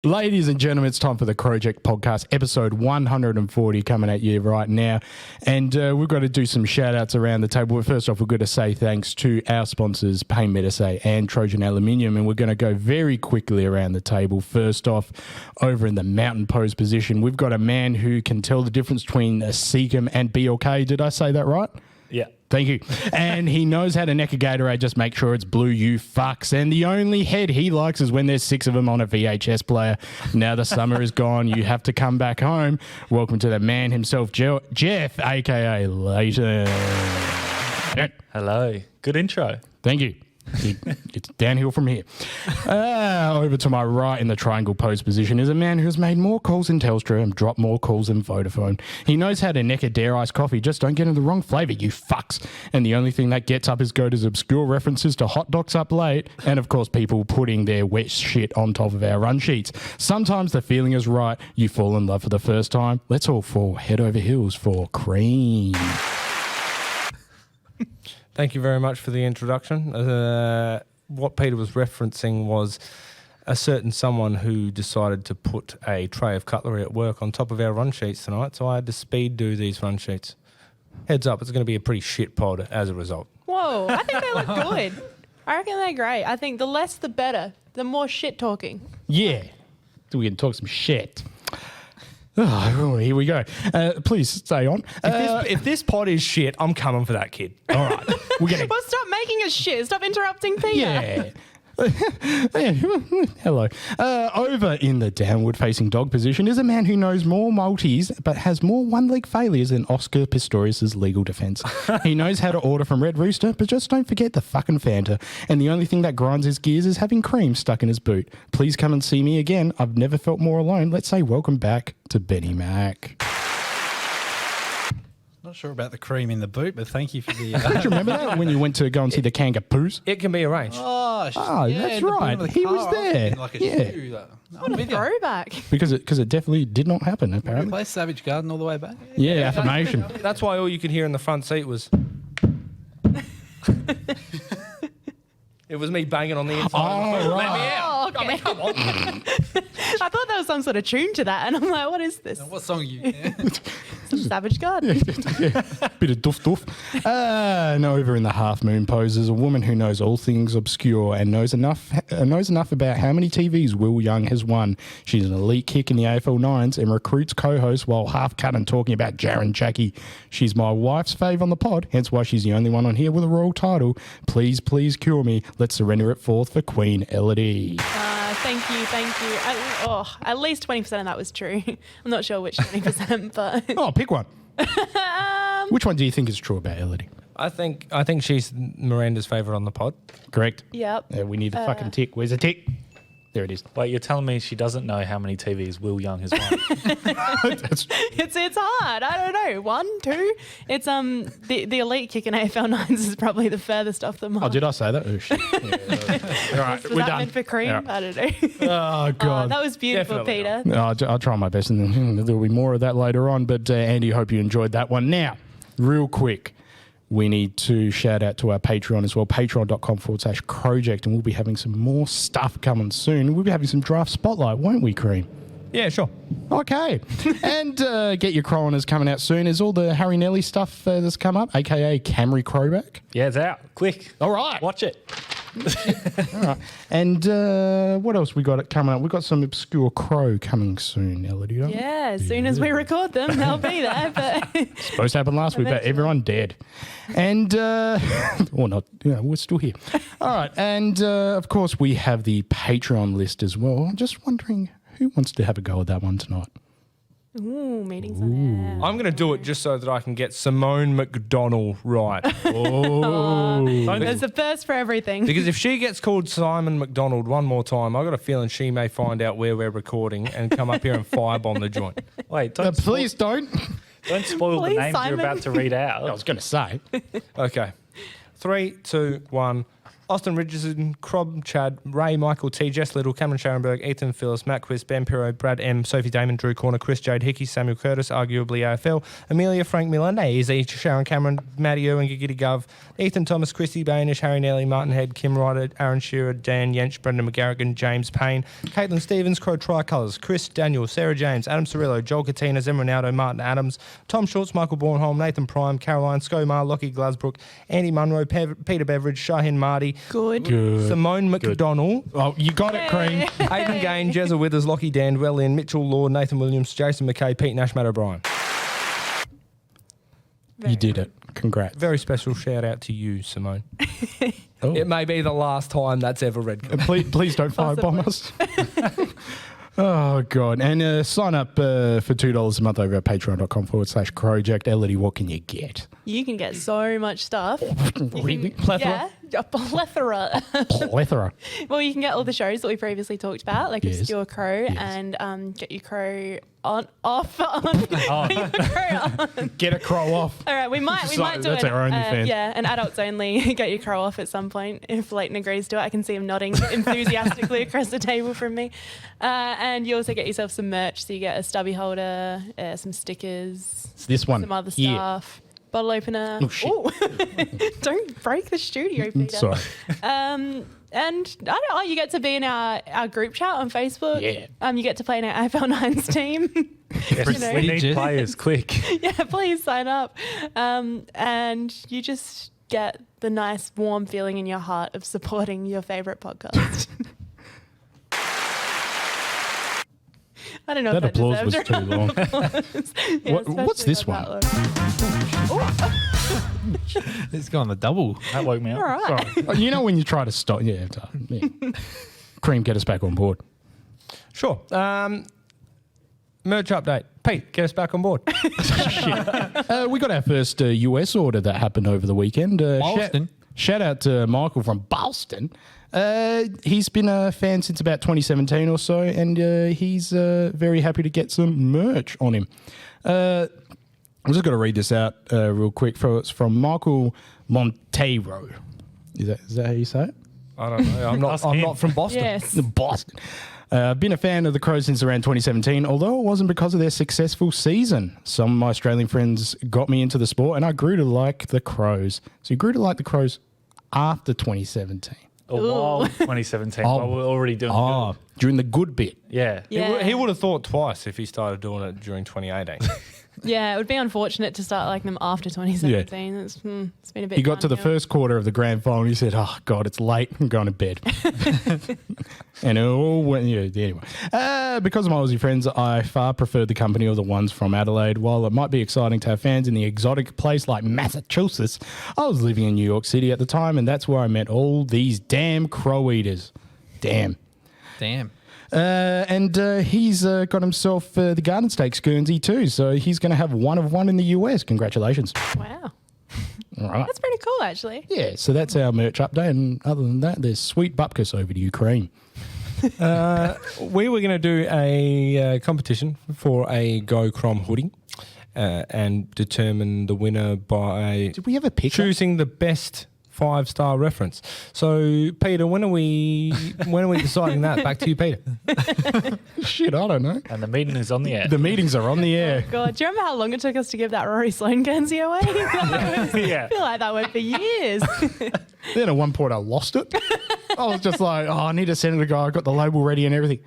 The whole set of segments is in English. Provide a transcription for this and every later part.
Ladies and gentlemen, it's time for the Crowject podcast, episode 140 coming at you right now. And we've got to do some shout outs around the table. But first off, we've got to say thanks to our sponsors, Pain Medicine and Trojan Aluminium. And we're going to go very quickly around the table. First off, over in the mountain pose position, we've got a man who can tell the difference between a Seacom and BLK. Did I say that right? Yeah. Thank you. And he knows how to neck a Gatorade, just make sure it's blue, you fucks. And the only head he likes is when there's 6 of them on a VHS player. Now the summer is gone, you have to come back home. Welcome to the man himself, Jeff, a.k.a. Lleyton. Hello. Good intro. Thank you. It's downhill from here. Over to my right in the triangle pose position is a man who has made more calls than Telstra and dropped more calls than Vodafone. He knows how to neck a Dare Ice coffee, just don't get in the wrong flavour, you fucks. And the only thing that gets up his goat is obscure references to hot docs up late and, of course, people putting their wet shit on top of our run sheets. Sometimes the feeling is right. You fall in love for the first time. Let's all fall head over heels for cream. Thank you very much for the introduction. What Peter was referencing was a certain someone who decided to put a tray of cutlery at work on top of our run sheets tonight, so I had to speed do these run sheets. Heads up, it's going to be a pretty shit pod as a result. Whoa, I think they look good. I reckon they're great. I think the less the better, the more shit talking. Yeah, so we can talk some shit. Oh, here we go. Please stay on. If this pod is shit, I'm coming for that kid. All right. We're gonna. Well, stop making us shit. Stop interrupting Peter. Yeah. Hello. Over in the downward-facing dog position is a man who knows more Maltese but has more one-leg failures than Oscar Pistorius' legal defence. He knows how to order from Red Rooster, but just don't forget the fucking Fanta. And the only thing that grinds his gears is having cream stuck in his boot. Please come and see me again. I've never felt more alone. Let's say welcome back to Benny Mac. Not sure about the cream in the boot, but thank you for the... Do you remember that when you went to go and see the Kangapoos? It can be arranged. Oh, that's right. He was there. Like Yeah. What a throwback. Because it definitely did not happen, apparently. Play Savage Garden all the way back. Yeah, affirmation. That's why all you could hear in the front seat was... It was me banging on the inside. Oh, right. Let me out. Oh, okay. I mean, come on. I thought there was some sort of tune to that, and I'm like, what is this? What song are you... Some Savage Garden. Bit of doof. And over in the half moon pose is a woman who knows all things obscure and knows enough about how many TVs Will Young has won. She's an elite kick in the AFL 9s and recruits co-hosts while half cut and talking about Jaron Jackie. She's my wife's fave on the pod, hence why she's the only one on here with a royal title. Please cure me. Let's surrender it forth for Queen Elodie. Thank you. At least 20% of that was true. I'm not sure which 20%, but... Oh, pick one. Which one do you think is true about Elodie? I think she's Miranda's favourite on the pod. Correct. Yep. We need the fucking tick. Where's the tick? There it is. Wait, you're telling me she doesn't know how many TVs Will Young has won? It's hard. I don't know. 1, 2. It's the elite kick in AFL 9s is probably the furthest off the mark. Oh, did I say that? Oh, shit. Yeah. All right, Was we're that done. meant for cream? Yeah. I don't know. Oh, God. That was beautiful, Definitely Peter. No, I'll try my best, and then there'll be more of that later on. But Andy, hope you enjoyed that one. Now, real quick, we need to shout out to our Patreon as well, patreon.com/Crowject, and we'll be having some more stuff coming soon. We'll be having some draft spotlight, won't we, Cream? Yeah, sure. Okay. And Get Your Coroners coming out soon. Is all the Harry Nelly stuff that's come up, a.k.a. Camry Crowback? Yeah, it's out. Quick. All right. Watch it. All right. And what else we got coming up? We've got some obscure crow coming soon, Elodie. don't we? Yeah, as soon as we record them, they'll be there. But Supposed to happen last week, but everyone dead. And, or not, we're still here. All right. And, of course, we have the Patreon list as well. I'm just wondering who wants to have a go at that one tonight. ooh, meetings on air. I'm going to do it just so that I can get Simone McDonnell right. Oh. There's a first for everything. Because if she gets called Simon McDonald one more time, I've got a feeling she may find out where we're recording and come up here and firebomb the joint. Wait, don't Please don't. don't spoil Please, the names Simon. you're about to read out. I was going to say. Okay. 3, 2, 1. Austin Richardson, Crob, Chad, Ray, Michael T, Jess Little, Cameron Scharenberg, Ethan Phyllis, Matt Quist, Ben Pirro, Brad M, Sophie Damon, Drew Corner, Chris Jade Hickey, Samuel Curtis, arguably AFL, Amelia Frank Miller, Nazy, Sharon Cameron, Maddie Irwin, Giggity Gov, Ethan Thomas, Christy Bainish, Harry Nelly, Martin Head, Kim Ryder, Aaron Shearer, Dan Yench, Brendan McGarrigan, James Payne, Caitlin Stevens, Crow Tricolours, Chris Daniel, Sarah James, Adam Cirillo, Joel Katina, Zem Ronaldo, Martin Adams, Tom Schultz, Michael Bornholm, Nathan Prime, Caroline, Scomar, Lockie Glasbrook, Andy Munro, Peter Beveridge, Shaheen Marty, Good. Simone McDonnell, Oh, you got it, Cream. Aidan Gain, Jezza Withers, Lockie Dandwell, Ian Mitchell, Lord, Nathan Williams, Jason McKay, Pete Nash, Matt O'Brien. You did it. Congrats. Very special shout out to you, Simone. Oh. It may be the last time that's ever read. Please don't firebomb us. Oh, God. And sign up for $2 a month over at patreon.com/Crowject. Elodie, what can you get? You can get so much stuff. Really? Plethora? Yeah, a plethora. Plethora. Well, you can get all the shows that we previously talked about, like Yes. Restore Crow Yes. and Get Your Crow off. Get Your Crow on. Get a crow off. All right, we might do that's an, our OnlyFans. yeah, an adults only Get Your Crow off at some point if Lleyton agrees to it. I can see him nodding enthusiastically across the table from me. And you also get yourself some merch, so you get a stubby holder, some stickers, It's this one. some other here. stuff. Bottle opener. Oh, shit. Ooh. Don't break the studio, Peter. Sorry. And I don't know, you get to be in our group chat on Facebook. Yeah. You get to play in our AFL9's team. Yes, You know. we need players quick. Yeah, please sign up. And you just get the nice warm feeling in your heart of supporting your favourite podcast. I don't know That if applause was deserved too a long. Yeah, What's especially this not one? that long. It's gone the double. That woke me up. All right. Oh, you know when you try to stop. Yeah. Cream, get us back on board. Sure. Merch update. Pete, get us back on board. We got our first US order that happened over the weekend. Boston. Shout out to Michael from Boston. He's been a fan since about 2017 or so, and he's very happy to get some merch on him. I'm just going to read this out real quick. It's from Michael Monteiro. Is that how you say it? I don't know. I'm not from Boston. Yes. Boston. I've been a fan of the Crows since around 2017, although it wasn't because of their successful season. Some of my Australian friends got me into the sport, and I grew to like the Crows. So you grew to like the Crows after 2017. While 2017, Oh. while we're already doing good. During the good bit. Yeah. Yeah. He would have thought twice if he started doing it during 2018. Yeah, it would be unfortunate to start liking them after 2017. It's been a bit. He got to the downhill. first quarter of the grand final and he said, oh, God, it's late. I'm going to bed. And it all went, yeah, anyway. Because of my Aussie friends, I far preferred the company of the ones from Adelaide. While it might be exciting to have fans in the exotic place like Massachusetts, I was living in New York City at the time, and that's where I met all these damn crow eaters. Damn. And he's got himself the Garden Stakes Guernsey too, so he's going to have one of one in the US. Congratulations. Wow, All right. that's pretty cool, actually. Yeah, so that's our merch update, and other than that, there's sweet bupkis over to you, Cream. We were going to do a competition for a Go Crom hoodie and determine the winner by Did we have a picture? choosing the best 5-star reference. So, Peter, when are we deciding that? Back to you, Peter. Shit, I don't know. And the meeting is on the air. The meetings are on the air. God, do you remember how long it took us to give that Rory Sloane Guernsey away? Yeah. I feel like that went for years. Then at one point I lost it. I was just like, oh, I need to send it to go. I got the label ready and everything.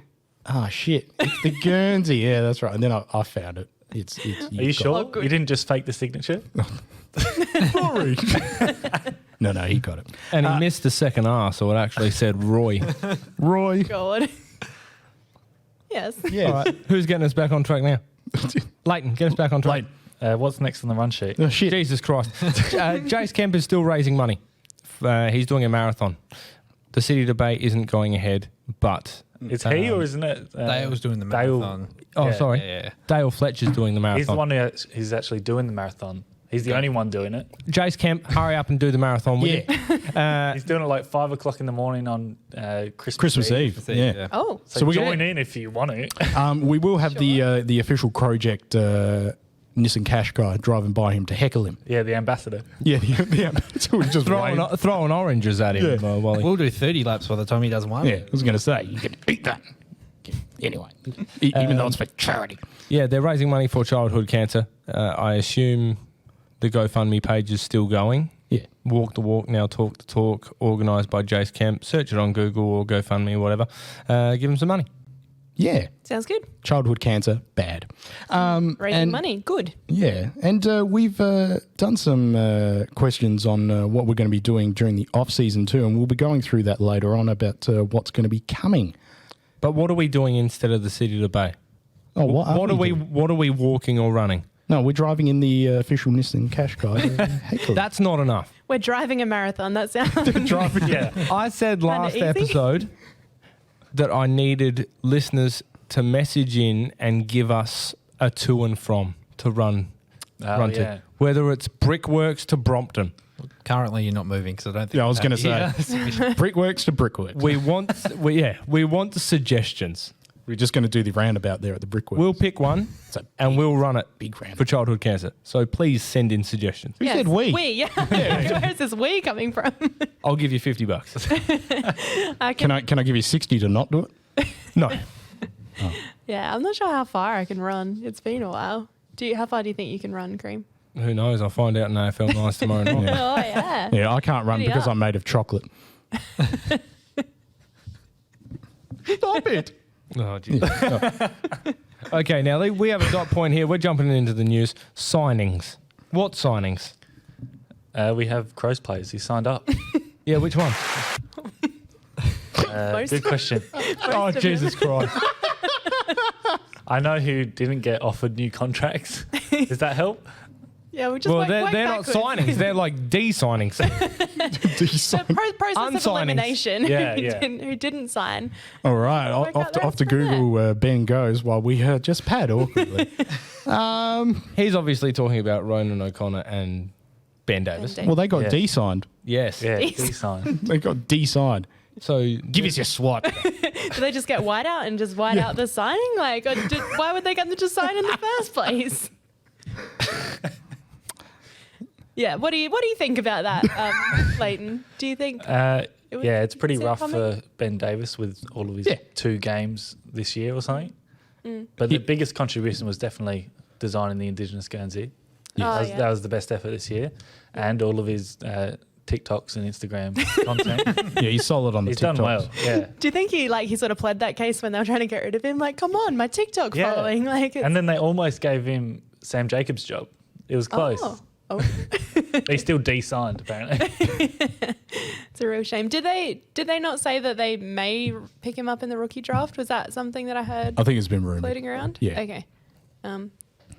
Oh, shit. It's the Guernsey. Yeah, that's right. And then I found it. It's Are you sure? good. You didn't just fake the signature? Sorry. No, he got it. And he missed the second R, so it actually said Roy. Roy. God. Yes. Yeah. All right, who's getting us back on track now? Lleyton, get us back on track. What's next on the run sheet? Oh, shit. Jesus Christ. Jace Kemp is still raising money. He's doing a marathon. The city debate isn't going ahead, but... It's he or isn't it? Dale's doing the Dale- marathon. Oh, Yeah, sorry. yeah. Dale Fletcher's doing the marathon. He's the one who's actually doing the marathon. He's the only one doing it. Jace Kemp, hurry up and do the marathon with Yeah. He's doing it like 5 o'clock in the morning on Christmas Eve. Yeah. Oh. So, So we're join gonna- in if you want to. We will have the official Crowject Nissan Cash guy driving by him to heckle him. Yeah, the ambassador. Yeah, so we just throwing oranges at him. While he, We'll do 30 laps by the time he does one. yeah, I was going to say, you can eat that. Anyway, even though it's for charity. yeah, they're raising money for childhood cancer. I assume the GoFundMe page is still going. Yeah. Walk the walk, now talk the talk, organised by Jace Kemp. Search it on Google or GoFundMe or whatever. Give them some money. Yeah. Sounds good. Childhood cancer, bad. Raising money, good. Yeah, and we've done some questions on what we're going to be doing during the off-season too, and we'll be going through that later on about what's going to be coming. But what are we doing instead of the City to Bay? Oh, What are we walking or running? No, we're driving in the official Nissan Cash guy. Heckle. That's not enough. We're driving a marathon. That sounds driving. Yeah. I said last easy. episode that I needed listeners to message in and give us a to and from to run Yeah. to. Whether it's Brickworks to Brompton. Currently, you're not moving because I don't think. Yeah, I was that- going to say, brickworks to brickworks. We want the suggestions. We're just going to do the roundabout there at the brickworks. We'll pick one It's a and we'll run it big roundabout. for childhood cancer. So please send in suggestions. Who said we? We, yeah. Where is this we coming from? I'll give you $50. Can I give you 60 to not do it? No. Yeah, I'm not sure how far I can run. It's been a while. How far do you think you can run, Cream? Who knows? I'll find out in AFL Nice tomorrow night. Oh, yeah. Yeah, I can't run Pretty because up. I'm made of chocolate. Stop it. Oh, geez. Okay, now we have a dot point here. We're jumping into the news. Signings. What signings? We have Crows players. He signed up. Yeah, which one? Most Good question. Oh, Jesus Christ. I know who didn't get offered new contracts. Does that help? Yeah, we just Well, work they're not backwards. signings. They're like D-signings. The process of Unsignings. Yeah, elimination. yeah. Who didn't sign. All right, Work out the off to rest from Google Ben goes while we just pad awkwardly. He's obviously talking about Ronan O'Connor and Ben Davis. Ben Well, they got Yeah. D-signed. Yes. Yeah, Jeez. he signed. They got D-signed. So Give us your SWAT. Do they just get white out and just white out the signing? Like, why would they get them to sign in the first place? Yeah, what do you think about that, Lleyton? Do you think? Yeah, it's pretty is it rough coming? for Ben Davis with all of his Yeah. 2 games this year or something. But the biggest contribution was definitely designing the Indigenous Guernsey. Oh, That yeah. was the best effort this year. And all of his TikToks and Instagram content. Yeah, he's solid on the He's TikToks. done well. Yeah. Do you think he sort of pled that case when they were trying to get rid of him? Like, come on, my TikTok Yeah. following. Like, it's, And then they almost gave him Sam Jacobs' job. It was close. Oh, They still de-signed, apparently. it's a real shame. Did they not say that they may pick him up in the rookie draft? Was that something that I heard I think it's been rumored. floating around? Yeah. Okay.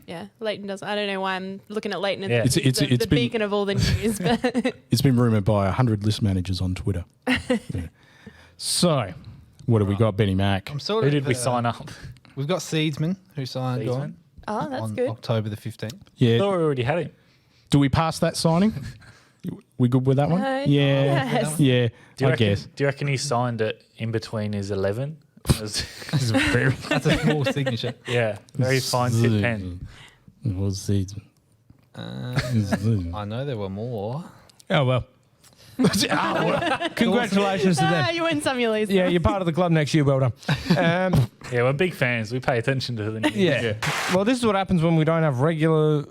Yeah, Lleyton doesn't. I don't know why I'm looking at Lleyton. Yeah. It's It's the been- beacon of all the news. But It's been rumored by 100 list managers on Twitter. Yeah. So, what have we got, Benny Mac? I'm sort Who of, did we sign up? We've got Seedsman who signed Seedsman? oh, that's on good. October the 15th. I Yeah. thought we already had him. Do we pass that signing? We good with that one? Uh, Yeah. yes. Yeah, Do you I reckon, guess. Do you reckon he signed it in between his 11? It was- It's a very That's a small signature. yeah, very fine tip pen. We'll see. I know there were more. Oh, well. Congratulations to them. You win some, you lose. Yeah, some. you're part of the club next year. Well done. Yeah, we're big fans. We pay attention to the news. Yeah. Well, this is what happens when we don't have regular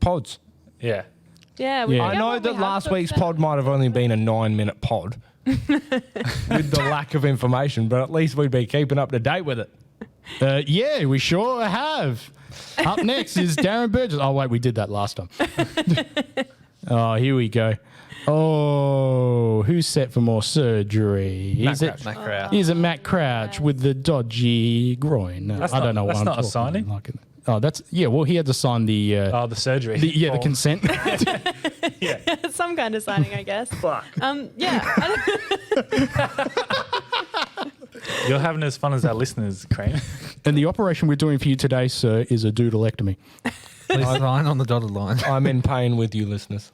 pods. Yeah. Yeah, we Yeah. I forget know what we that have last to week's say. pod might have only been a 9-minute pod with the lack of information, but at least we'd be keeping up to date with it. Yeah, we sure have. Up next is Darren Burgess. Oh, wait, we did that last time. Oh, here we go. Oh, who's set for more surgery? Is it Matt Crouch with the dodgy groin? No, That's I not- don't know that's what I'm not a talking signing. Like it. Oh, that's yeah. Well, he had to sign the Oh, the surgery. the Oh, consent. Yeah. Some kind of signing, I guess. Fuck. Yeah. I You're having as fun as our listeners, Cream. And the operation we're doing for you today, sir, is a doodlectomy. Please sign on the dotted line. I'm in pain with you, listeners.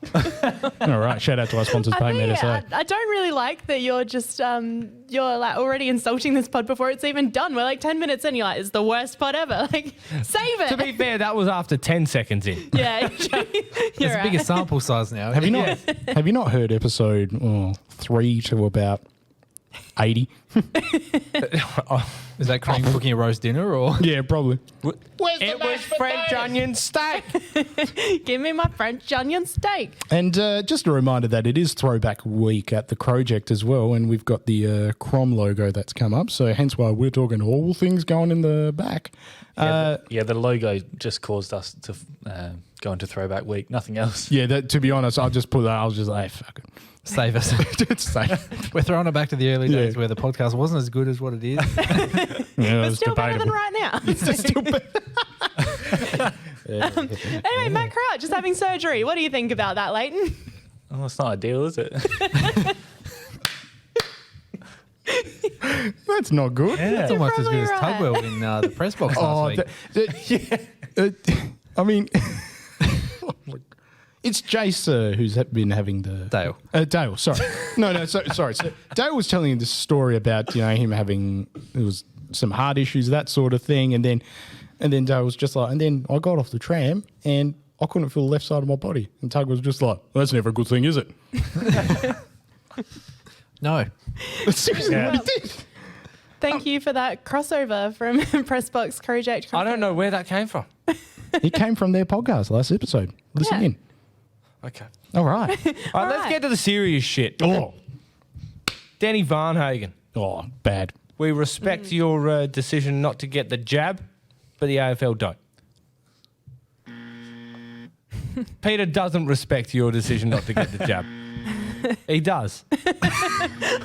All right. Shout out to our sponsors, Pain Med SA. I don't really like that you're just you're like already insulting this pod before it's even done. We're like 10 minutes in. You're like, it's the worst pod ever. Like, save it. To be fair, that was after 10 seconds in. Yeah, It's you're a right. bigger sample size now. Have you not heard episode 3 to about 80? Is that Cream cooking a roast dinner or? Yeah, probably. It was French onion steak. Give me my French onion steak. And just a reminder that it is Throwback Week at the Crowject as well, and we've got the Crom logo that's come up, so hence why we're talking all things going in the back. The logo just caused us to go into Throwback Week. Nothing else. Yeah, to be honest, I'll just put that. I was just like, fuck it. Save us. It's safe. We're throwing it back to the early Yeah. days where the podcast wasn't as good as what it is. Yeah, But still better than right now. Anyway, Matt Crouch is having surgery. What do you think about that, Lleyton? Oh, it's not ideal, is it? That's not good. It's almost as good as probably right. Tugwell in the press box last week. I mean, it's Jace who's been having the Dale. Dale, sorry. Sorry. So Dale was telling this story about him having some heart issues, that sort of thing, and then Dale was just like, and then I got off the tram and I couldn't feel the left side of my body, and Tug was just like, well, that's never a good thing, is it? No. Seriously, Yeah. what he did. Thank you for that crossover from Pressbox Crowject. I don't know where that came from. It came from their podcast last episode. Listen Yeah. in. Okay. All right. All right, let's get to the serious shit. Oh, Danny Varnhagen. Bad. We respect your decision not to get the jab, but the AFL don't. Peter doesn't respect your decision not to get the jab. He does.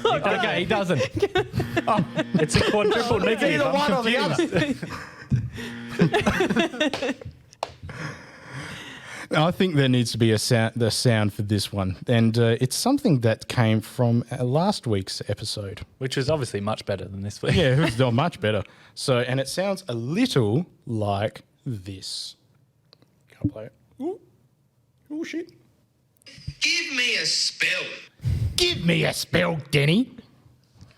Okay, he doesn't. It's a quadruple negative. Either one or the other. I think there needs to be the sound for this one, and it's something that came from last week's episode. Which is obviously much better than this week. Yeah, it was done much better. So, and it sounds a little like this. Can't play it. Ooh. Oh shit! Give me a spell. Give me a spell, Denny.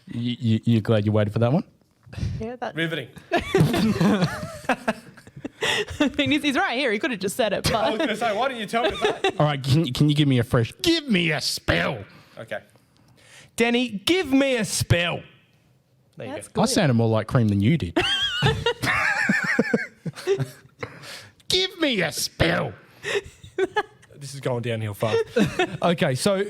You glad you waited for that one? Yeah, that. Riveting. I mean, he's right here. He could have just said it, I was but going to say, why didn't you tell me that? All right, can you give me a fresh? Give me a spell. Okay. Danny, give me a spell. There you that's go. I good. sounded more like Cream than you did. Give me a spell. This is going downhill fast. Okay, so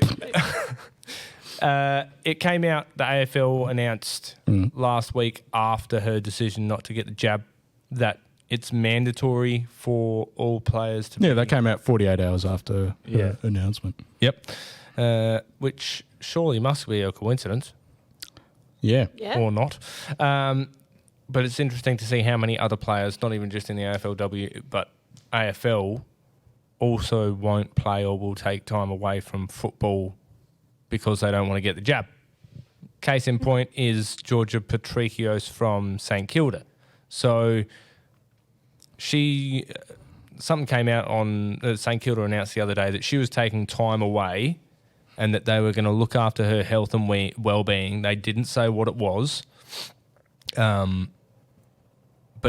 it came out, the AFL announced last week after her decision not to get the jab that it's mandatory for all players to Yeah, that came out 48 hours after her announcement. Yep. Which surely must be a coincidence Yeah. Yeah. or not. But it's interesting to see how many other players, not even just in the AFLW, but AFL, also won't play or will take time away from football because they don't want to get the jab. Case in point is Georgia Patrikios from St Kilda. So something came out on St Kilda announced the other day that she was taking time away and that they were going to look after her health and well-being. They didn't say what it was, but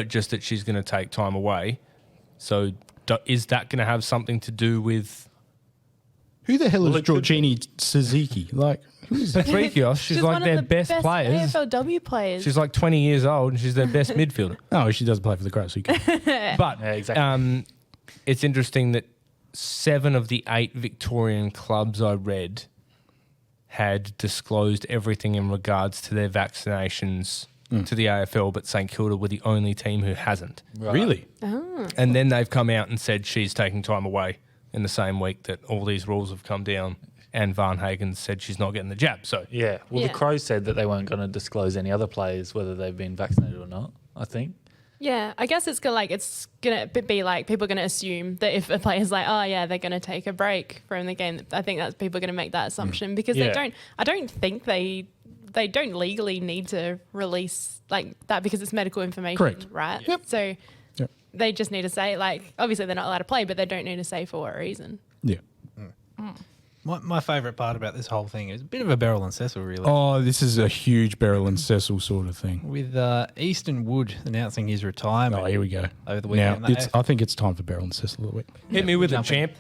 just that she's going to take time away. So is that going to have something to do with Who the hell is it could Georgini Suzuki? Like, who is that? Patrikios? She's like one their of the best players. AFLW players. She's like 20 years old and she's their best midfielder. Oh, she does play for the Crows. So you can. But Yeah, exactly. it's interesting that 7 of the 8 Victorian clubs I read had disclosed everything in regards to their vaccinations to the AFL, but St Kilda were the only team who hasn't. Right. Really? And then they've come out and said she's taking time away in the same week that all these rules have come down, and Varnhagen said she's not getting the jab. So Yeah. Well, Yeah. the Crows said that they weren't going to disclose any other players, whether they've been vaccinated or not, I think. Yeah, I guess it's gonna be like people are gonna assume that if a player's like, oh yeah, they're gonna take a break from the game. I think that's people are gonna make that assumption because Yeah. they don't. I don't think they don't legally need to release like that because it's medical information, Correct. right? Yep. So Yep. they just need to say, like, obviously they're not allowed to play, but they don't need to say for what reason. Yeah. My favourite part about this whole thing is a bit of a Beryl and Cecil, really. Oh, this is a huge Beryl and Cecil sort of thing. With Easton Wood announcing his retirement. Oh, here we go. Over the weekend. Now, I think it's time for Beryl and Cecil of the week. Hit me with it, champ.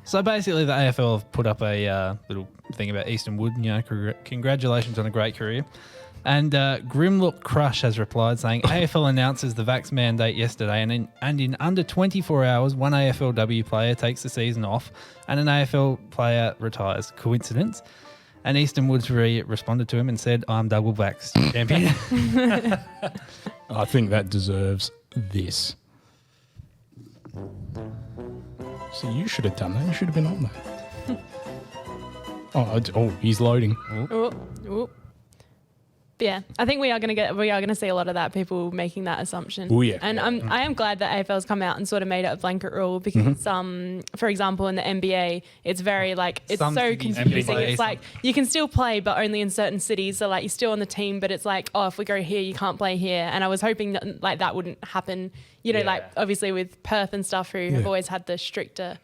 So basically, the AFL have put up a little thing about Easton Wood. You know, congratulations on a great career. And Grimlook Crush has replied saying, AFL announces the vax mandate yesterday, and in under 24 hours, one AFLW player takes the season off and an AFL player retires. Coincidence? And Easton Woods responded to him and said, I'm double vax champion. I think that deserves this. So you should have done that. You should have been on that. Oh, he's loading. Ooh. Yeah, I think we are going to see a lot of that, people making that assumption. Oh, yeah. And I am glad that AFL's come out and sort of made it a blanket rule because, for example, in the NBA, it's very it's Some so cities confusing. NBA, It's like you can still play, but only in certain cities. So like you're still on the team, but it's like, oh, if we go here, you can't play here. And I was hoping that like that wouldn't happen. You know, like obviously with Perth and stuff, who have always had the stricter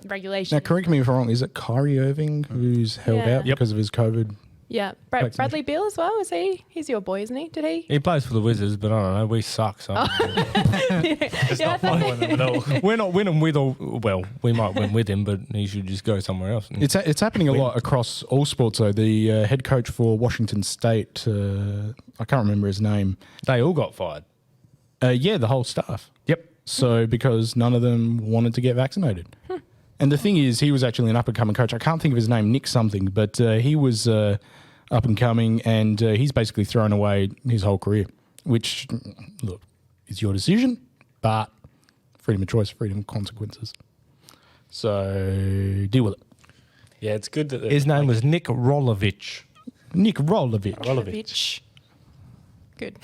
regulations. Now, correct me if I'm wrong. Is it Kyrie Irving who's held out because of his COVID? Yeah, Bradley Beal as well. Is he? He's your boy, isn't he? Did he? He plays for the Wizards, but I don't know. We suck. So It's not following them at all. we're not winning with we might win with him, but he should just go somewhere else. It's happening a lot across all sports, though. The head coach for Washington State, I can't remember his name. They all got fired. Yeah, the whole staff. Yep. So because none of them wanted to get vaccinated. And the thing is, he was actually an up-and-coming coach. I can't think of his name, Nick something, but he was up-and-coming, and he's basically thrown away his whole career, which, look, is your decision, but freedom of choice, freedom of consequences. So deal with it. Yeah, it's good that His name was Nick Rolovich. Nick Rolovich. Rolovich. Good.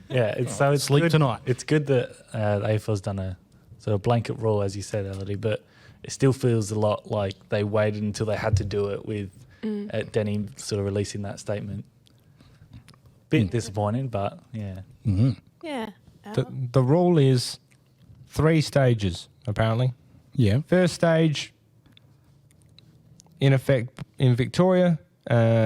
Yeah, it's Sleep good. tonight. It's good that the AFL's done a sort of blanket rule, as you said, Elodie, but it still feels a lot like they waited until they had to do it with Denny sort of releasing that statement. Bit disappointing, but yeah. Mm-hmm. Yeah. The rule is 3 stages, apparently. Yeah. First stage, in effect, in Victoria,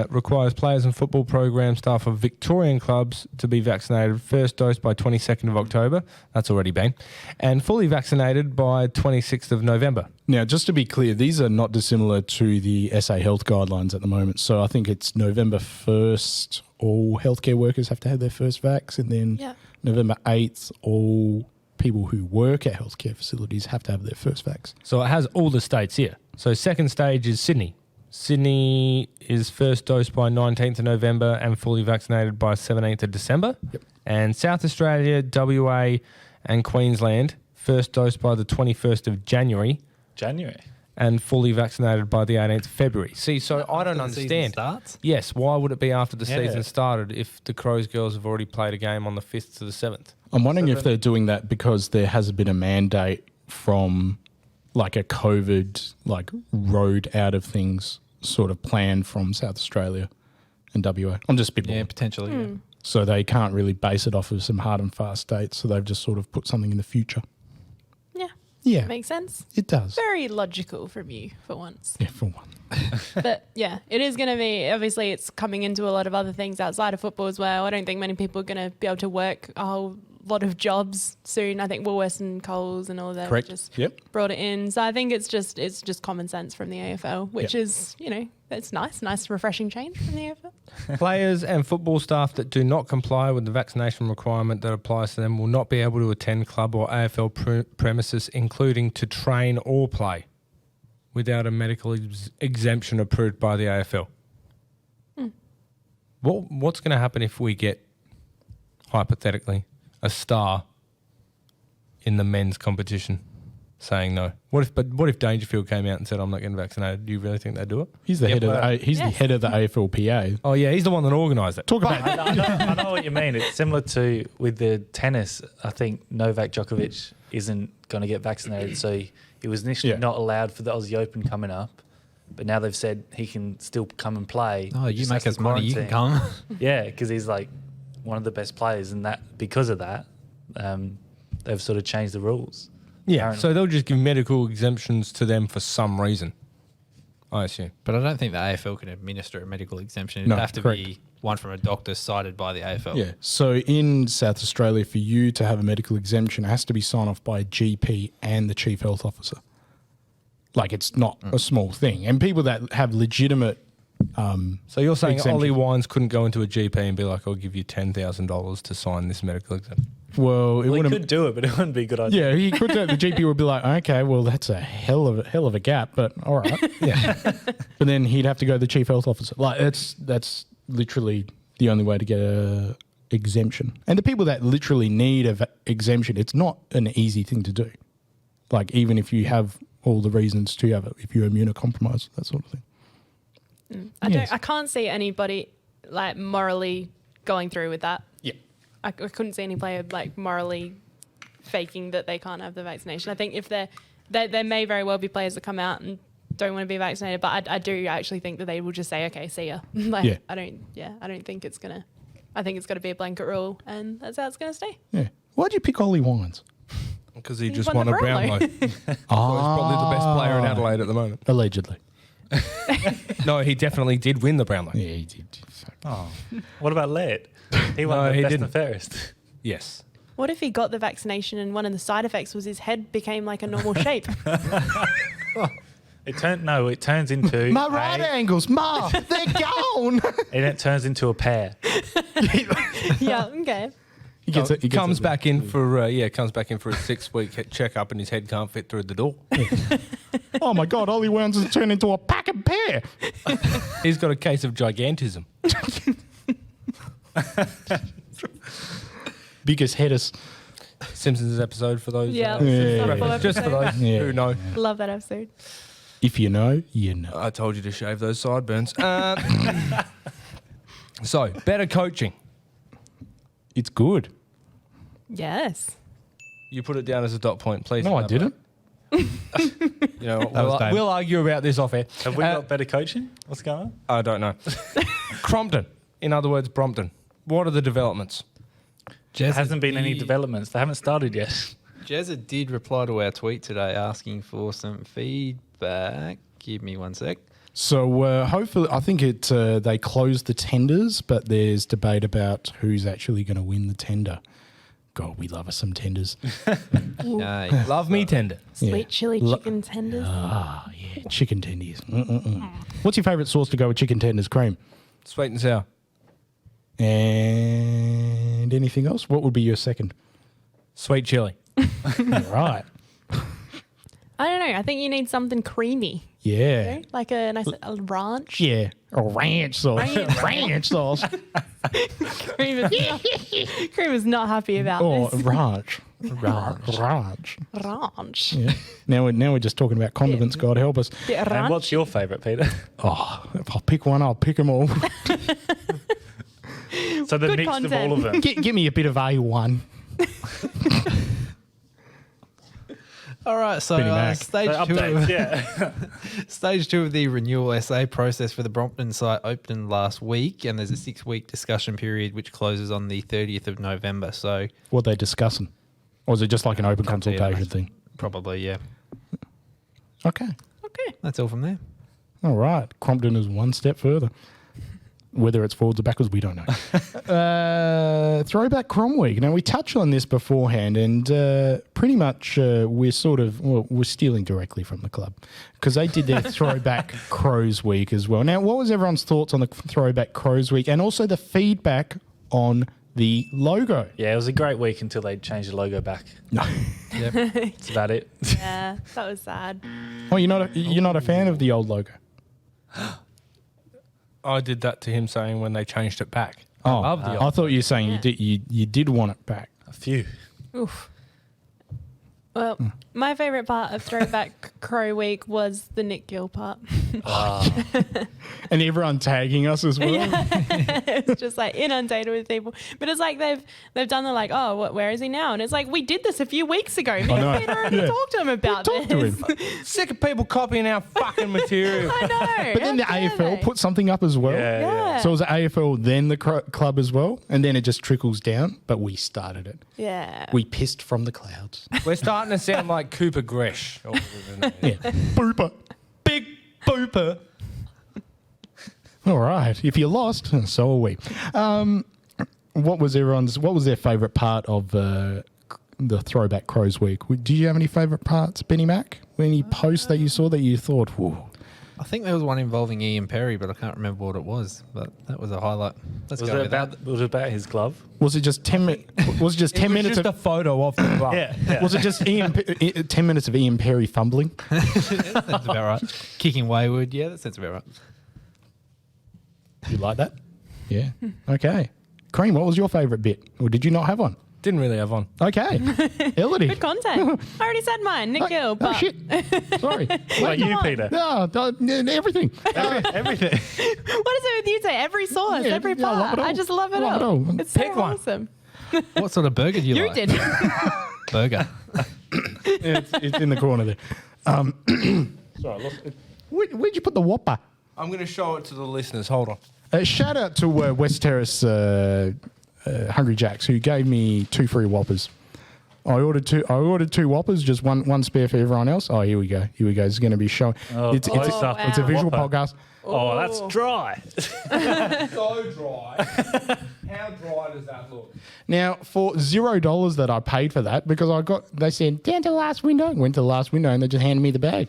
requires players and football program staff of Victorian clubs to be vaccinated first dose by 22nd of October. That's already been. And fully vaccinated by 26th of November. Now, just to be clear, these are not dissimilar to the SA Health guidelines at the moment. So I think it's November 1st, all healthcare workers have to have their first vax. And then November 8th, all people who work at healthcare facilities have to have their first vax. So it has all the states here. So second stage is Sydney. Sydney is first dose by 19th of November and fully vaccinated by 17th of December. Yep. And South Australia, WA and Queensland, first dose by the 21st of January. And fully vaccinated by the 18th of February. See, so I don't understand. Starts? Yes, why would it be after the season started if the Crows girls have already played a game on the 5th to the 7th? I'm wondering if they're doing that because there has been a mandate from like a COVID road out of things sort of plan from South Australia and WA. I'm just spitballing. Yeah, potentially. Yeah. So they can't really base it off of some hard and fast dates. So they've just sort of put something in the future. Yeah. Yeah. Makes sense. It does. Very logical from you for once. Yeah, for one. But yeah, it is going to be, obviously it's coming into a lot of other things outside of football as well. I don't think many people are going to be able to work a whole lot of jobs soon. I think Woolworths and Coles and all that Correct. just Yep. brought it in. So I think it's just common sense from the AFL, which is, it's nice refreshing change from the AFL. Players and football staff that do not comply with the vaccination requirement that applies to them will not be able to attend club or AFL premises, including to train or play, without a medical exemption approved by the AFL. What's going to happen if we get, hypothetically, a star in the men's competition saying no? What if Dangerfield came out and said, I'm not getting vaccinated? Do you really think they'd do it? He's the head of the head of the AFLPA. Oh yeah, he's the one that organised it. Talk about I know what you mean. It's similar to with the tennis. I think Novak Djokovic isn't going to get vaccinated, so he was initially not allowed for the Aussie Open coming up, but now they've said he can still come and play. Oh, you Just make has us to money, you can quarantine. come. Yeah, because he's like one of the best players, and that because of that, they've sort of changed the rules. Yeah, Apparently. so they'll just give medical exemptions to them for some reason, I assume. But I don't think the AFL can administer a medical exemption. It'd No, have to correct. be one from a doctor cited by the AFL. Yeah. So in South Australia, for you to have a medical exemption, it has to be signed off by a GP and the chief health officer. Like, it's not a small thing. And people that have legitimate. So you're saying exemption. Ollie Wines couldn't go into a GP and be like, I'll give you $10,000 to sign this medical exemption? Well, it Well, he wouldn't. could do it, but it wouldn't be a good idea. Yeah, he could. The GP would be like, okay, well, that's a hell of a gap, but all right. Yeah. But then he'd have to go to the chief health officer. Like, that's literally the only way to get a exemption. And the people that literally need a exemption, it's not an easy thing to do. Like, even if you have all the reasons to have it, if you're immunocompromised, that sort of thing. Yes. I can't see anybody like morally going through with that. Yeah. I couldn't see any player like morally faking that they can't have the vaccination. I think if there may very well be players that come out and don't want to be vaccinated, but I do actually think that they will just say, okay, see ya. Like, Yeah. I don't think it's gonna. I think it's got to be a blanket rule, and that's how it's gonna stay. Yeah. Why'd you pick Ollie Wines? Because he He just won won the a Brownlow. So he's probably the best player in Adelaide at the moment. Allegedly. No, he definitely did win the Brownlow. Yeah, he did. Oh. What about Lleyton? He won No, the he best didn't. and fairest. Yes. What if he got the vaccination and one of the side effects was his head became like a normal shape? It turns into My right angles, Ma, they're gone. it turns into a pear. Yeah, okay. He comes back in for a 6-week checkup and his head can't fit through the door. Oh my God, Ollie Wines has turned into a pack and pear. He's got a case of gigantism. Biggest headers. Simpsons episode for those. Yeah. Yeah. Just for those Yeah. who know. Love that episode. If you know, you know. I told you to shave those sideburns. So, better coaching. It's good. Yes. You put it down as a dot point, please. No, I didn't. You know, was Dave. we'll argue about this off air. Have we got better coaching? What's going on? I don't know. Crompton. In other words, Brompton. What are the developments? There hasn't been any developments. They haven't started yet. Jezza did reply to our tweet today asking for some feedback. Give me one sec. So hopefully, I think they closed the tenders, but there's debate about who's actually going to win the tender. God, we love us some tenders. Yeah, Love me tender. Sweet Yeah. chili chicken tenders. Ah, yeah, chicken tenders. What's your favourite sauce to go with chicken tenders? Cream. Sweet and sour. And anything else? What would be your second? Sweet chili. Right. I don't know. I think you need something creamy. Yeah. Okay? Like a nice a ranch. Yeah. A ranch sauce. Ranch sauce. Cream is not happy about Or this. ranch. Ranch. Ranch. Yeah. Now we're just talking about condiments. God help us. Bit of And ranch. what's your favourite, Peter? Oh, if I'll pick one, I'll pick them all. So the Good mix content. of all of them. Give me a bit of A1. All right, so Benny Mac. stage So two. updates, yeah. Stage 2 of the renewal SA process for the Brompton site opened last week, and there's a 6-week discussion period which closes on the 30th of November. So What they discussing? Or is it just like an open Can't see it, consultation mate. thing? probably, yeah. Okay. Okay. That's all from there. All right. Crompton is one step further. Whether it's forwards or backwards, we don't know. Throwback Crom Week. Now, we touched on this beforehand, and pretty much we're stealing directly from the club because they did their Throwback Crows Week as well. Now, what was everyone's thoughts on the Throwback Crows Week and also the feedback on the logo? Yeah, it was a great week until they changed the logo back. No. That's about it. Yeah, that was sad. Oh, you're not a fan of the old logo? I did that to him saying when they changed it back. Oh, love the I thought you were saying Yeah. you did want it back. A few. Oof. Well, My favourite part of Throwback Crow Week was the Nick Gill part. And everyone tagging us as well. It's just like inundated with people. But it's like they've done the like, oh, where is he now? And it's like, we did this a few weeks ago. Me and Peter already talked to him about Talk to this. him. Sick of people copying our fucking material. I know. But then the How dare AFL they? put something up as well. Yeah. So it was the AFL, then the club as well, and then it just trickles down. But we started it. Yeah. We pissed from the clouds. We're starting to sound like Cooper Gresh. Or whatever his name is. Yeah, booper, big booper. All right, if you're lost, so are we. What was their favourite part of the Throwback Crows Week? Did you have any favourite parts, Benny Mac? Any posts that you saw that you thought, whoa? I think there was one involving Ian Perry, but I can't remember what it was. But that was a highlight. Was it about his glove? Was it just 10 minutes? Was it just 10 minutes Just of a photo of the glove. Yeah. Was it just 10 minutes of Ian Perry fumbling? That sounds about right. Kicking wayward. Yeah, that sounds about right. You like that? Yeah. Okay. Cream, what was your favourite bit? Or did you not have one? Didn't really have one. Okay. Elodie. Good content. I already said mine. Nick Gill. Oh, But shit. Sorry. Like you, Peter. No, everything. Everything. what is it with you two? Every sauce, Yeah, every yeah, I love part. it all. I just love it Love it all. all. It's so Pick one. awesome. What sort of burger do you You like? did. Burger. It's in the corner there. Sorry, I lost it. Where'd you put the Whopper? I'm going to show it to the listeners. Hold on. Shout out to West Terrace Hungry Jacks who gave me 2 free Whoppers. I ordered two Whoppers, just one spare for everyone else. Oh, here we go. It's going to be showing. Oh, It's wow. a visual Whopper. podcast. Oh, that's dry. So dry. How dry does that look? Now, for $0 that I paid for that, because they said, down to the last window. Went to the last window and they just handed me the bag.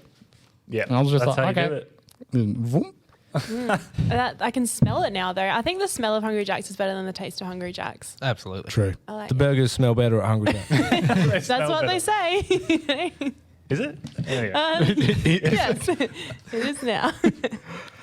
Yeah, And I was just that's like, how you okay. do it. And vroom. I can smell it now, though. I think the smell of Hungry Jacks is better than the taste of Hungry Jacks. Absolutely. True. I like The it. burgers smell better at Hungry Jack's. That's what they say. Is it? Anyway. Yes, it is now.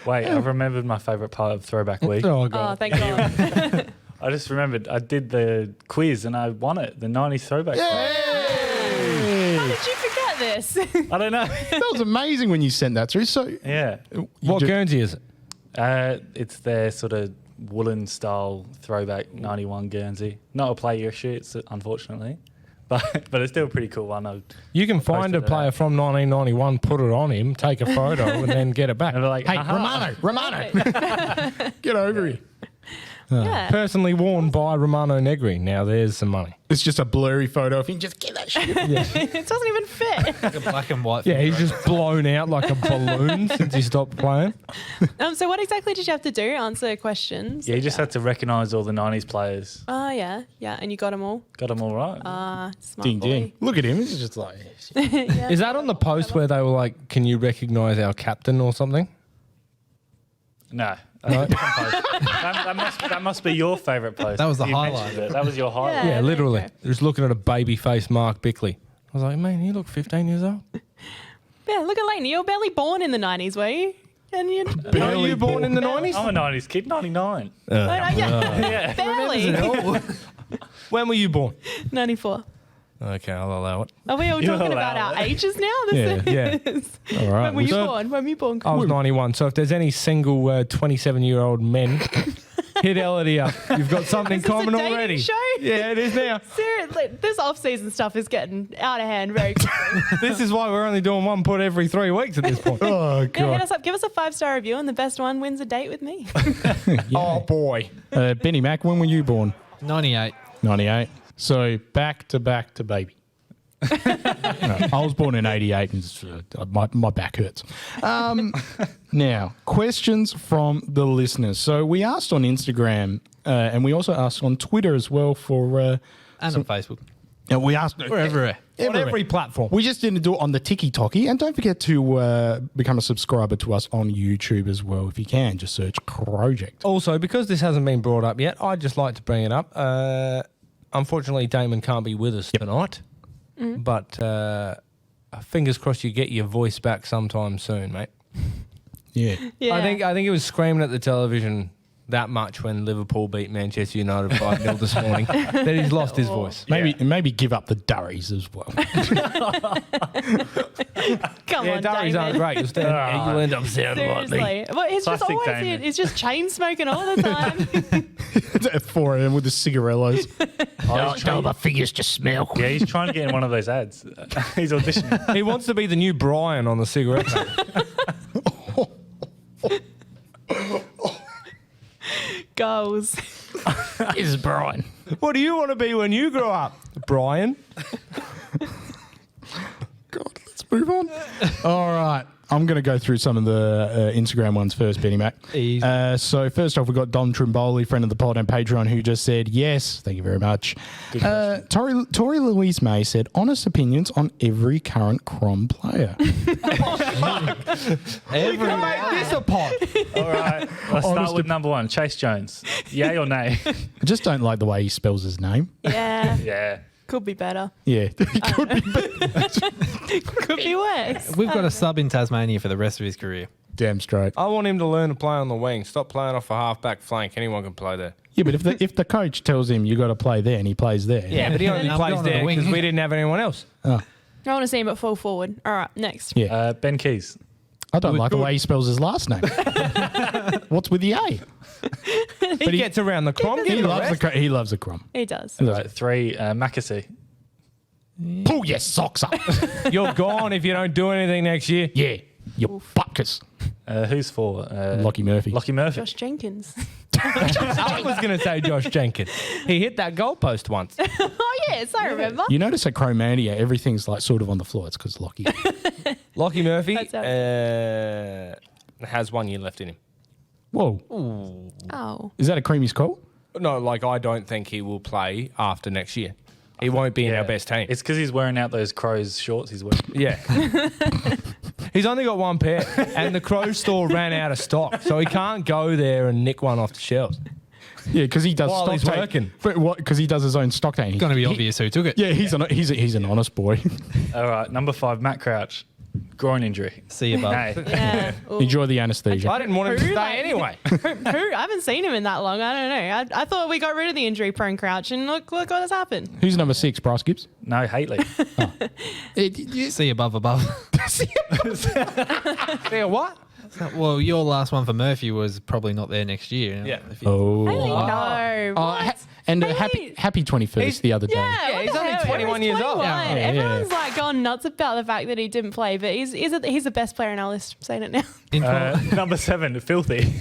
Wait, I've remembered my favourite part of Throwback Week. Oh, Oh, God. thank God. I just remembered I did the quiz and I won it, the 90s Throwback Quiz. How did you forget this? I don't know. That was amazing when you sent that through. So, Yeah. What Guernsey is it? It's their sort of woolen style throwback 91 Guernsey. Not a player shirt, unfortunately. But it's still a pretty cool one. You can find a posted it player out. from 1991, put it on him, take a photo, and then get it back. And they're like, hey, aha. Romano, get over here. Yeah. Personally worn by Romano Negri. Now there's some money. It's just a blurry photo of him. Just get that shit. It doesn't even fit. Like a black and white. Yeah, he's photo. just blown out like a balloon since he stopped playing. So what exactly did you have to do? Answer questions? Yeah, you just had to recognise all the 90s players. Oh, yeah. Yeah, and you got them all? Got them all right. Smart Ding boy. ding. Look at him. He's just like. Yeah. Is that on the post where they were like, can you recognise our captain or something? No. No? that must be your favourite post. That was the You highlight. mentioned it. That was your highlight. Yeah, Yeah, there you literally. go. Just looking at a baby face Mark Bickley. I was like, man, you look 15 years old. Yeah, look at Lleyton. You were barely born in the 90s, were you? And you Were you born in the 90s? I'm a 90s kid, 99. yeah, Yeah. barely. When were you born? 94. Okay, I'll allow it. Are we all You'll talking about allow our it. ages now? Yeah. All right. When were you So- born? When were you born? I was 91, so if there's any single 27-year-old men, hit Elodie up. You've got something in Is this a common dating already. show? Yeah, it is now. Seriously, this off-season stuff is getting out of hand very quickly. This is why we're only doing one put every 3 weeks at this point. Oh Yeah, hit god. us up. Give us a 5-star review, and the best one wins a date with me. Oh, boy. Benny Mac, when were you born? 98. 98. So back to baby. No, I was born in 88 and my back hurts. Now, questions from the listeners. So we asked on Instagram and we also asked on Twitter as well for... And on Facebook. and we asked... We're everywhere. On every platform. We just didn't do it on the Tiki-Toki. And don't forget to become a subscriber to us on YouTube as well. If you can, just search Crowject. Also, because this hasn't been brought up yet, I'd just like to bring it up. Unfortunately, Damon can't be with us tonight. But fingers crossed you get your voice back sometime soon, mate. Yeah. Yeah. I think he was screaming at the television that much when Liverpool beat Manchester United 5-0 this morning that he's lost his voice. Maybe give up the durries as well. Come Yeah, on, durries David. aren't great. You'll end up sounding like me. Seriously. Well, it's just Classic always Damien. it's just chain smoking all the time. At 4 a.m. with the cigarillos. the fingers just smell. Yeah, he's trying to get in one of those ads. He's auditioning. He wants to be the new Brian on the cigarette. Goals. This is Brian. What do you want to be when you grow up, Brian? God, let's move on. All right. I'm going to go through some of the Instagram ones first, Benny Mac. Easy. So first off, we've got Dom Trimboli, friend of the pod and Patreon, who just said, yes, thank you very much. Tori Louise May said, honest opinions on every current Crom player. Every make this a pot. All right, let's start with number 1. Chase Jones. Yay or nay? I just don't like the way he spells his name. Yeah. Yeah. Could be better. Yeah, he could be better. Could be worse. We've got a sub in Tasmania for the rest of his career. Damn straight. I want him to learn to play on the wing. Stop playing off a half-back flank. Anyone can play there. Yeah, but if the coach tells him you got to play there and he plays there. Yeah, but he only I'm plays going on the there wing. because we didn't have anyone else. Oh, I want to see him at full forward. All right, next. yeah. Ben Keys. I don't like the way he spells his last name. What's with the A? He gets around the Crom. He loves the Crom. He does. Right, 3. Mackesy. Pull your socks up. You're gone if you don't do anything next year. Yeah, you buckers. Who's 4? Lockie Murphy. Lockie Murphy. Josh Jenkins. I was going to say Josh Jenkins. He hit that goalpost once. Oh, yes, I remember. You notice at Cromania, everything's like sort of on the floor. It's because Lockie. Lockie Murphy That's has 1 year left in him. Whoa. Oh. Is that a Creamy's call? No, like I don't think he will play after next year. He won't be in our best team. It's because he's wearing out those Crows shorts he's wearing. Yeah. He's only got 1 pair, and the Crow store ran out of stock, so he can't go there and nick one off the shelves. Yeah, because he does While stock he's take. working. But what? Because he does his own stock take. It's going to be obvious who took it. Yeah, he's an honest boy. All right, number 5, Matt Crouch. Groin injury. See you, bub. Nay. Yeah. Ooh. Enjoy the anaesthesia. I didn't want him to Who, stay like- anyway. Who? I haven't seen him in that long. I don't know. I thought we got rid of the injury prone Crouch, and look what has happened. Who's number 6? Bryce Gibbs. No, Haley. See you, above. Yeah, what? Well, your last one for Murphy was probably not there next year. Yeah. If you- Oh. Haley, no. What? And Haley- happy 21st the other day. Yeah, Yeah, what he's the only hell? 21 years old. 21. Yeah, Everyone's like gone nuts about the fact that he didn't play, but he's the best player in our list. I'm saying it now. Number 7, Filthy.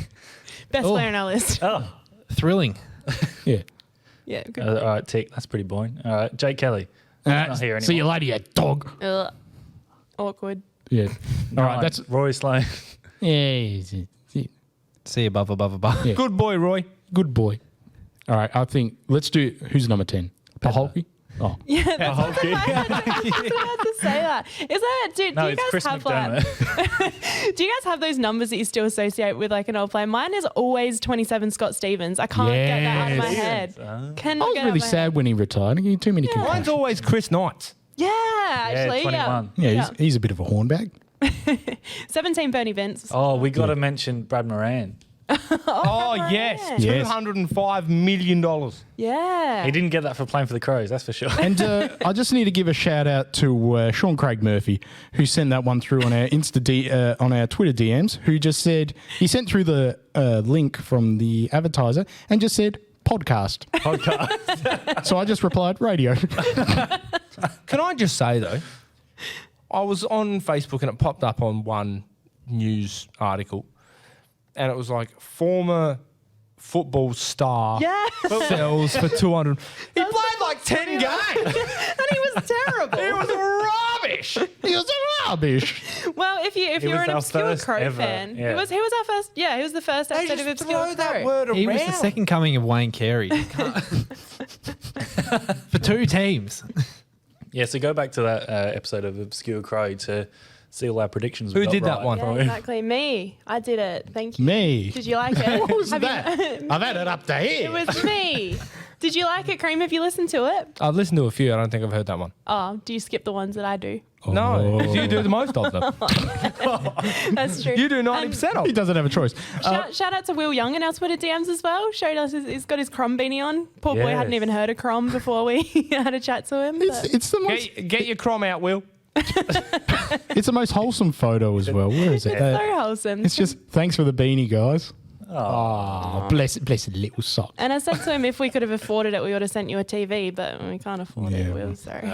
Best Oh. player in our list. Oh. Thrilling. Yeah. Yeah, good. All right, tick. That's pretty boring. All right, Jake Kelly. Not here See you anymore. later, you dog. Ugh. Awkward. Yeah. All right, 9, that's Roy Sloan. yeah. See you, above. Yeah. Good boy, Roy. Good boy. All right, I think let's do who's number 10? Paholke? Oh. Yeah, that's what I had to say that. Is that do No, you it's guys Chris have McDermott. do you guys have those numbers that you still associate with like an old player? Mine is always 27 Scott Stevens. I can't get that out of my Yes. head. Ah. Cannot I was get it out really of my sad head. when he retired. He had too many Mine's concussions. always Chris Knights. Yeah, actually, 21. Yeah, he's a bit of a hornbag. 17 Bernie Vince. Oh, we got to mention Brad Moran. Oh, yes. Yes. $205 million. Yeah. He didn't get that for playing for the Crows, that's for sure. And I just need to give a shout out to Sean Craig Murphy, who sent that one through on our on our Twitter DMs. Who just said he sent through the link from the advertiser and just said podcast. So I just replied radio. Can I just say, though, I was on Facebook and it popped up on one news article and it was like former football star Yeah. sells for 200. He That's played like 10 games. and he was terrible. It was rubbish. He was rubbish. Well, if He you're was an our obscure first Crow ever, fan, yeah. he was our first. Yeah, he was the first They episode of just obscure throw that Crow. word He was the around. second coming of Wayne Carey. For 2 teams. Yeah, so go back to that episode of Obscure Crow to see all our predictions. Who we got did that right. one? Yeah, exactly. Me. I did it. Thank you. Me. Did you like it? What was Have you- that? I've had it up to here. It was me. Did you like it, Cream? Have you listened to it? I've listened to a few. I don't think I've heard that one. Oh, do you skip the ones that I do? No, 'cause you do the most of them. That's true. You do 90% of He them. doesn't have a choice. Shout out to Will Young in our Twitter DMs as well. Showed us he's got his Crom beanie on. Poor boy hadn't Yes. even heard of Crom before we had a chat to him. but- It's the most. Get your crom out, Will. It's the most wholesome photo as well. Where is it? It's so wholesome. It's just thanks for the beanie, guys. Oh, blessed little sock. And I said to him, if we could have afforded it, we would have sent you a TV, but we can't afford Yeah. it, Will. Sorry.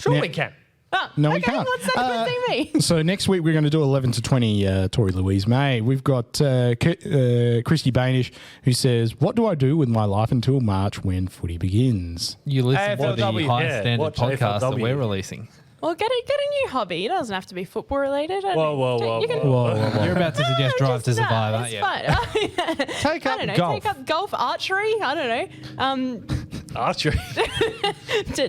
Sure we can. Oh, No, we okay, can't. let's send him a TV. So next week we're going to do 11 to 20 Tori Louise May. We've got Christy Bainish who says, "What do I do with my life until March when footy begins?" You listen to the AFLW, high yeah, standard watch podcast that AFLW. we're releasing. Well, get a new hobby. It doesn't have to be football related. Whoa. You can, You're about to suggest Drive to No, Survive, aren't it's you? fine. Take I up don't know. golf. Take up golf, archery. I don't know. Archery.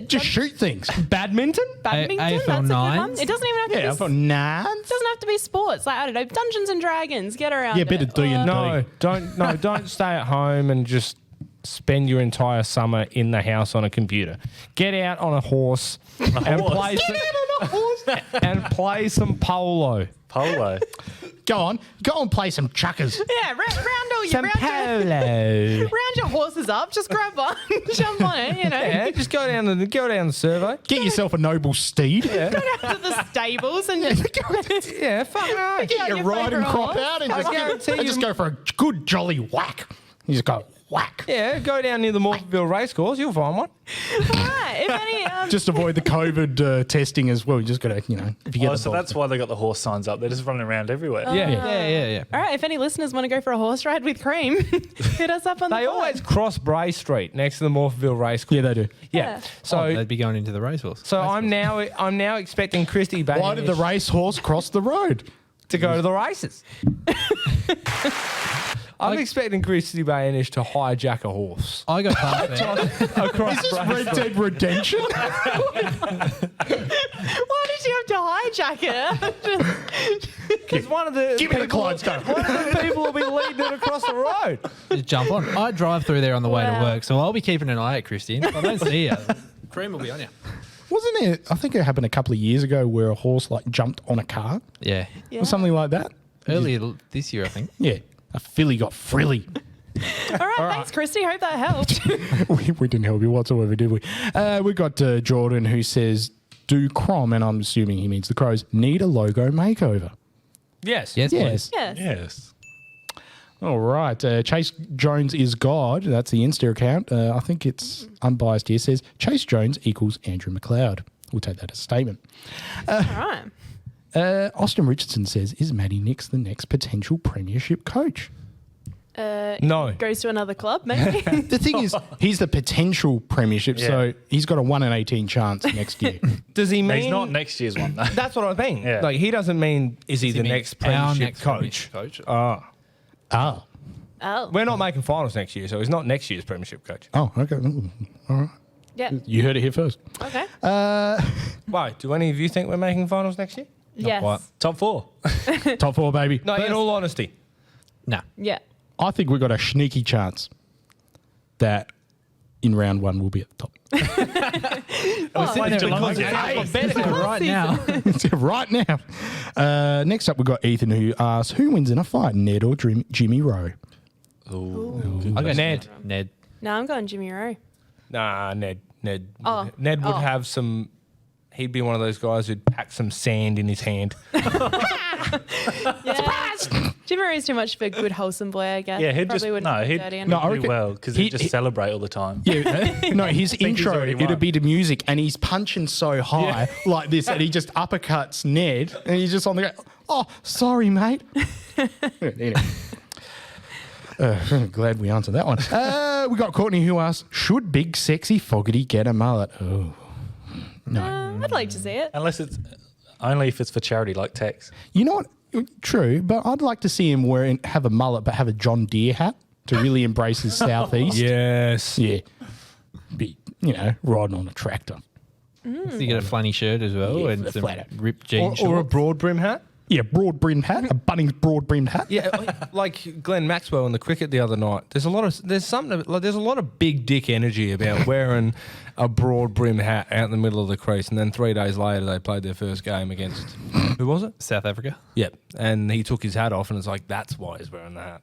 Just shoot things. Badminton? Badminton. AFL That's a good one. nines? It doesn't even have to Yeah, be. I've got nines. It doesn't have to be sports. Like I don't know, Dungeons and Dragons. Get around. Yeah, it. bit of D&D. No, don't stay at home and just spend your entire summer in the house on a computer. Get out on a horse and play play some polo. Polo. Go and play some chuckers. Yeah, round all your Some round polo. your horses up. Just grab one, jump on it. You know. Yeah, just go down the survey. Get yourself a noble steed. Go down to the stables and just Yeah, fuck no. Get out Your your riding favourite crop horse. out and I just, guarantee and just you- go for a good jolly whack. You just go whack. Yeah, go down near the Morpheville racecourse. You'll find one. Right. If any, Just avoid the COVID testing as well. You just got to, if you get Oh, the so ball. that's why they got the horse signs up. They're just running around everywhere. Yeah. all right. If any listeners want to go for a horse ride with Cream, hit us up on They the always cross Bray Street next to the Morpheville racecourse. Yeah, they do. Yeah. Oh, So they'd be going into the racehorse. I'm now expecting Christy Bainish Why did the racehorse cross the road? to go to the races. I'm expecting Christy Bainish to hijack a horse I got past there. across Bray Red Street. Dead Redemption? Why did you have to hijack it? Because one of the Give me the Clydestone. one of the people will be leading it across the road. Just jump on. I drive through there on the way to Wow. work, so I'll be keeping an eye out, Christian. If I don't see you, Cream will be on you. Wasn't it? I think it happened a couple of years ago where a horse jumped on a car Yeah. Yeah. or something like that. Earlier this year, I think. Yeah, a filly got frilly. All right. Thanks, Christy. Hope that helped. we didn't help you whatsoever, did we? We got Jordan who says, "Do Crom," and I'm assuming he means the Crows, need a logo makeover? Yes. Yes, Yes. yes. Yes. All right. Chase Jones is God. That's the Insta account. I think it's unbiased here. Says Chase Jones equals Andrew McLeod. We'll take that as a statement. All right. Austin Richardson says, "Is Matty Nix the next potential premiership coach?" No. Goes to another club, maybe. The thing is, he's the potential premiership, so he's got a 1 in 18 chance next year. Does he mean? He's not next year's one, though. That's what I mean. Yeah. Like he doesn't mean is he the mean next our premiership next coach? premiership coach? Ah. Oh. We're not making finals next year, so he's not next year's premiership coach. Oh, okay. Ooh, all right. Yeah. You heard it here first. Okay. Why? Do any of you think we're making finals next year? Yes. quite. Top 4. Top 4, baby. No, in all honesty. No. Yeah. I think we've got a sneaky chance that in round 1 we'll be at the top. Right now. Right now. Next up, we've got Ethan who asks, who wins in a fight, Ned or Jimmy Rowe? I go Ned. Ned. No, I'm going Jimmy Rowe. Nah, Ned. Oh. Ned would Oh. have some. He'd be one of those guys who'd pack some sand in his hand. Surprise! Jimmy Rowe's too much of a good, wholesome boy, I guess. Yeah, he'd just Probably wouldn't no, be he'd dirty do No, I enough. reckon well because he- he'd just he- celebrate all the time. Yeah, no, his he's intro, already won. it'd be the music, and he's punching so high like this, and he just uppercuts Ned, and he's just on the go, oh, sorry, mate. Anyway. Glad we answered that one. We got Courtney who asks, should big, sexy Fogarty get a mullet? Oh, no. I'd like to see it. Unless it's only if it's for charity, like Tex. You know what? True, but I'd like to see him have a mullet, but have a John Deere hat to really embrace his southeast. Yes. Yeah. Be, riding on a tractor. So you get a flanny shirt as well Yeah, and some flatter. ripped jean Or a shorts. broad brim hat. Yeah, broad brimmed hat, a Bunnings broad brimmed hat. Yeah, like Glenn Maxwell in the cricket the other night. There's a lot of big dick energy about wearing a broad brim hat out in the middle of the crease, and then 3 days later they played their first game against who was it? South Africa. Yep, and he took his hat off, and it's like that's why he's wearing the hat.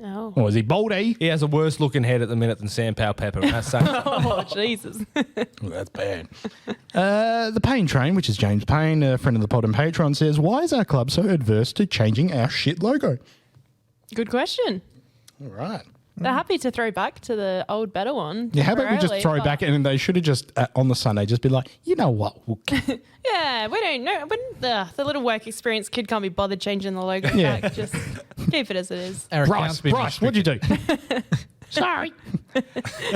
Oh. Or is he baldy? He has a worse looking head at the minute than Sam Powell Pepper. And that's saying Oh, Jesus. Well, that's bad. The Payne Train, which is James Payne, a friend of the pod and Patreon, says, why is our club so adverse to changing our shit logo? Good question. All right. They're happy to throw back to the old, better one. Yeah, how about we just temporarily, throw but- back and they should have just, on the Sunday, just be like, you know what? Yeah, we don't know. When the little work experience kid can't be bothered changing the logo Yeah. back. Just keep it as it is. Our account's been Bryce, what'd you do? Sorry.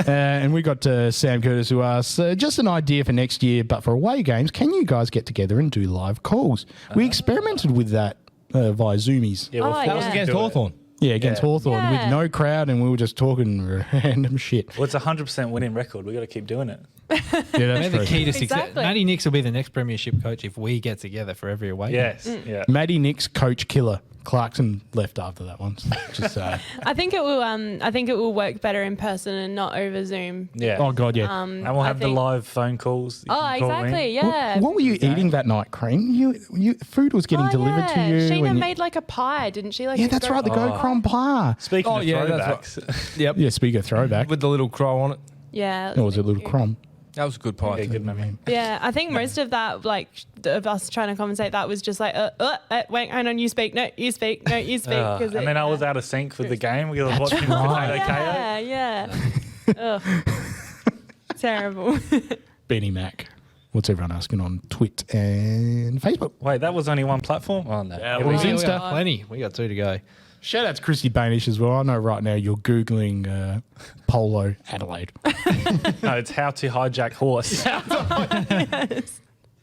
And we got Sam Curtis who asks, just an idea for next year, but for away games, can you guys get together and do live calls? We experimented with that via Zoomies. Yeah, well, Oh, that was yeah. against Do it. Hawthorn. Yeah, against Yeah. Hawthorn with Yeah. no crowd, and we were just talking random shit. Well, it's a 100% winning record. We got to keep doing it. Yeah, They're that's the true. key to success. Exactly. Matty Nix will be the next premiership coach if we get together for every away. Yes. Yeah. Maddie Nix, coach killer. Clarkson left after that one. Just I think it will. I think it will work better in person and not over Zoom. Yeah. oh god, yeah. And we'll I have the think- live phone calls. You Oh, can call in. exactly. What- Yeah. What, were you eating that night, Cream? You food was getting delivered to you. Sheena and you- made like a pie, didn't she? Like yeah, a that's go- right. The Go Crom pie. Speaking Oh, of yeah, that's throwbacks, Yep. Yeah, speak of throwback. With the little crow on it. Yeah. Or was it a little Crom? That was a good pie. yeah, too. good memory. Yeah, I think most of that, like, of us trying to compensate, that was just like, wait, hang on, you speak, no, you speak, no, you speak. And then I was out of sync with the game. We were watching right. Potato KO. Yeah. Ugh. Terrible. Benny Mac. What's everyone asking on Twitter and Facebook? Wait, that was only one platform? Oh, no. Yeah, Here well, we it's go. Insta. We got plenty. We got 2 to go. Shout out to Christy Bainish as well. I know right now you're Googling Polo Adelaide. No, it's how to hijack horse.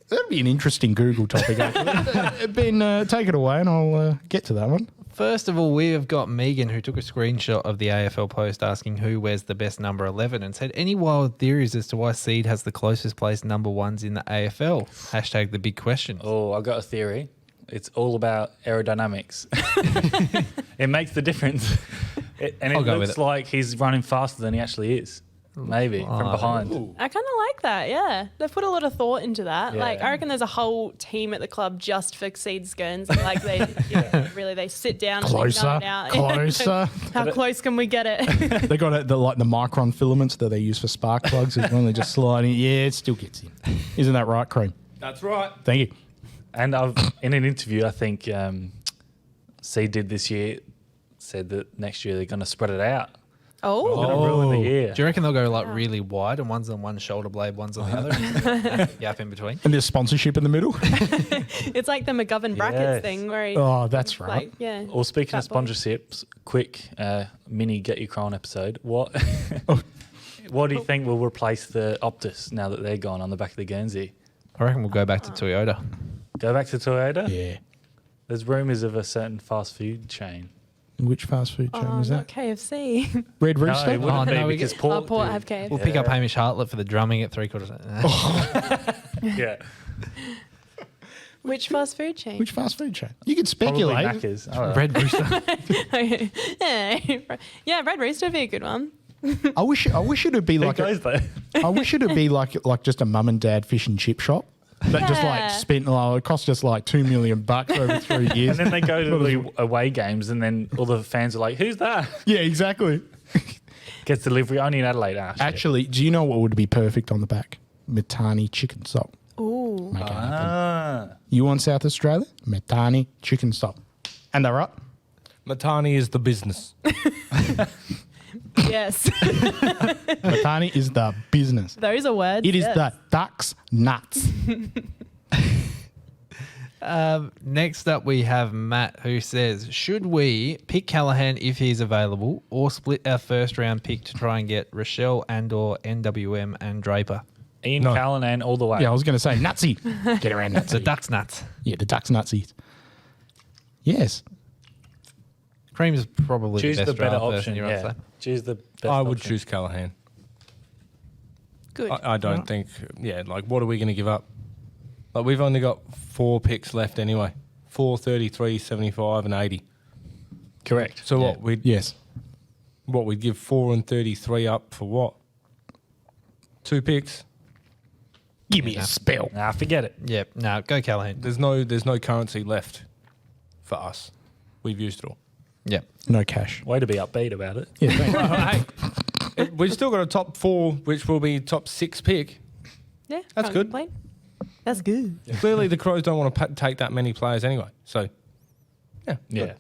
That'd be an interesting Google topic, actually. Ben, take it away and I'll get to that one. First of all, we have got Megan who took a screenshot of the AFL post asking who wears the best number 11 and said, any wild theories as to why Seed has the closest placed number 1s in the AFL? Hashtag the big question. Oh, I got a theory. It's all about aerodynamics. It makes the difference. And I'll it go with looks it. like he's running faster than he actually is. Maybe from behind. I kind of like that, yeah. They've put a lot of thought into that. Yeah. Like, I reckon there's a whole team at the club just for seed scones. And, like, they really, they sit down and they Closer, gun it out. closer. How close can we get it? They got the micron filaments that they use for spark plugs as well. They just slide in. Yeah, it still gets in. Isn't that right, Cream? That's right. Thank you. And in an interview, I think C did this year, said that next year they're going to spread it out. Oh. Going to ruin the year. Do you reckon they'll go like really wide and one's on one shoulder blade, one's on the other? and gap in between. And there's sponsorship in the middle. It's like the McGovern brackets Yes. thing where he, Oh, that's right. like, yeah. Or speaking of Fat boy. sponsorships, quick mini Get Your Crown episode. What do you think will replace the Optus now that they're gone on the back of the Guernsey? I reckon we'll go back to Toyota. Go back to Toyota? Yeah. There's rumours of a certain fast food chain. Which fast food chain Oh, was not that? KFC. Red No, Rooster? it wouldn't Oh, be no, we because get- Port. Port do. have KFC. We'll pick up Hamish Hartlett for the drumming at 3/4. Yeah. Which fast food chain? Which fast food chain? You could Probably speculate. Macca's. I don't know. Red Rooster. yeah, Red Rooster would be a good one. I wish it'd be Who like goes there? I wish it'd be like just a mum and dad fish and chip shop that just like Yeah. spent it cost us like $2 million over 3 years. And then they go to the away games, and then all the fans are like, "Who's that?" Yeah, exactly. Gets delivery only in Adelaide. Ah, shit. Actually, do you know what would be perfect on the back? Matani chicken stock. Ooh. Make it happen. Ah. You want South Australia? Matani chicken stock. And they're right. Matani is the business. Yes. Matani is the business. Those are words. It is yes. the ducks nuts. Next up, we have Matt who says, should we pick Callahan if he's available or split our first round pick to try and get Rochelle and/or NWM and Draper? Ian No. Callanan all the way. Yeah, I was going to say nutsy. Get around nutsy. The Ducks nuts. Yeah, the ducks nutsies. Yes. Cream is probably Choose the the best better draft option. person, you know what I'm Yeah. saying? Choose the best I would option. choose Callahan. Good. I don't think. Yeah, like what are we going to give up? Like we've only got 4 picks left anyway. 4, 33, 75 and 80. Correct. So Yeah. we'd give 4 and 33 up for what? 2 picks. Give me a spell. Nah, forget it. Yeah, no, go Callahan. There's no currency left for us. We've used it all. Yeah. No cash. Way to be upbeat about it. Yeah, thanks. We've still got a top 4, which will be top 6 pick. Yeah, That's can't good. complain. That's good. Clearly, the Crows don't want to take that many players anyway. So, yeah. Yeah.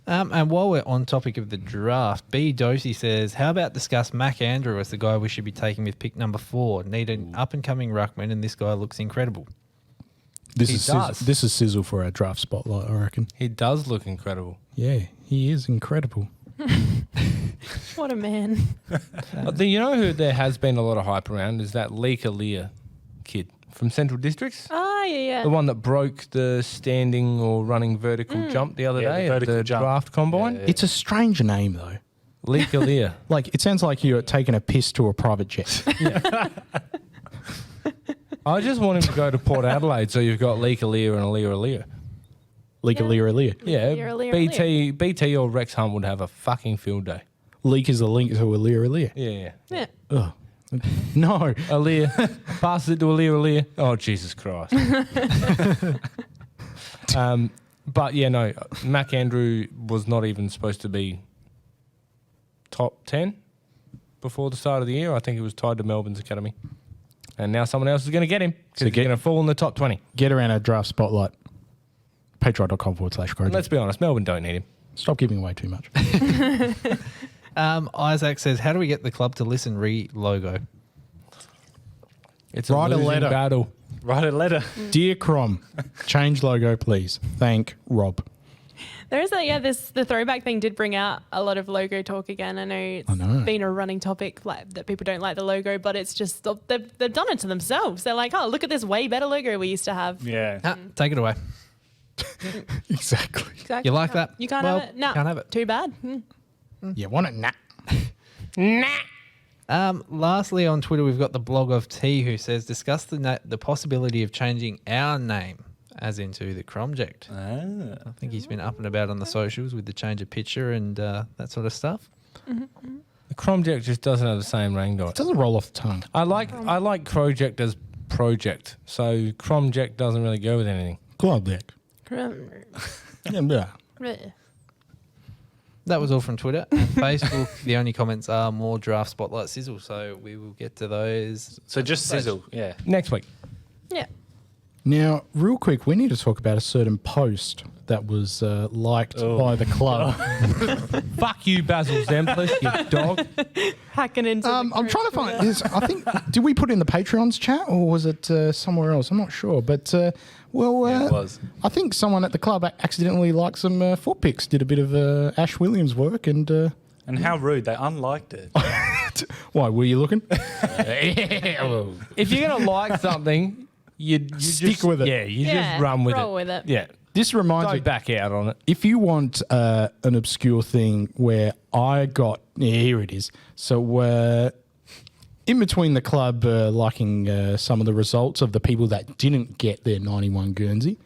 And while we're on topic of the draft, B. Dosey says, how about discuss Mac Andrew as the guy we should be taking with pick number 4? Need an up-and-coming ruckman, and this guy looks incredible. This He is does. this is sizzle for our draft spotlight, I reckon. He does look incredible. Yeah, he is incredible. What a man. You know who there has been a lot of hype around is that Lleyton kid from Central Districts? Oh, yeah. The one that broke the standing or running vertical jump the other Yeah, the day at vertical the jump. draft combine. Yeah. It's a strange name though. Lleyton. Like it sounds like you're taking a piss to a private jet. I just want him to go to Port Adelaide so you've got Lleyton and Aaliyah. Leak a leer a leer. Yeah, Lear. BT or Rex Hunt would have a fucking field day. Leak is a link to a leer a leer. Yeah. Yeah. Ugh. No. Aaliyah. Pass it to Aaliyah. Oh, Jesus Christ. But yeah, no, Mac Andrew was not even supposed to be top 10 before the start of the year. I think he was tied to Melbourne's academy. And now someone else is going to get him because So he's going to fall in the top 20. Get around our draft spotlight. Patreon.com/Crowject. And let's be honest, Melbourne don't need him. Stop giving away too much. Isaac says, how do we get the club to listen logo? It's Write a losing letter. battle. Write a letter. Dear Crom, change logo, please. Thank Rob. There is the throwback thing did bring out a lot of logo talk again. I know it's been a running topic like that people don't like the logo, but it's just they've done it to themselves. They're like, oh, look at this way better logo we used to have. Yeah. Take it away. Exactly. Exactly. You like that? You can't Well, have it? No. can't have it. Too bad. You want it? Nah. Lastly, on Twitter, we've got the blog of T who says, discuss the possibility of changing our name, as into the Crowject. I think he's been up and about on the socials with the change of picture and that sort of stuff. The Crowject just doesn't have the same ring to It it. doesn't roll off the tongue. I like Crowject as project, so Crowject doesn't really go with anything. Club deck. Yeah. That was all from Twitter. And Facebook, the only comments are more draft spotlight sizzle, so we will get to those. So just sizzle. Yeah. Next week. Yeah. Now, real quick, we need to talk about a certain post that was liked by the club. Fuck you, Basil Zemplis, you dog. Hacking into I'm trying to find this. I think, did we put it in the Patreon's chat or was it somewhere else? I'm not sure. But, It was. I think someone at the club accidentally liked some foot pics, did a bit of Ash Williams work and... And how rude. They unliked it. Why, were you looking? If you're going to like something, you Stick just, with it. Yeah, you just run with roll it. with it. Yeah. This reminds me... Don't back out on it. If you want an obscure thing where I got... here it is. So in between the club liking some of the results of the people that didn't get their 91 Guernsey.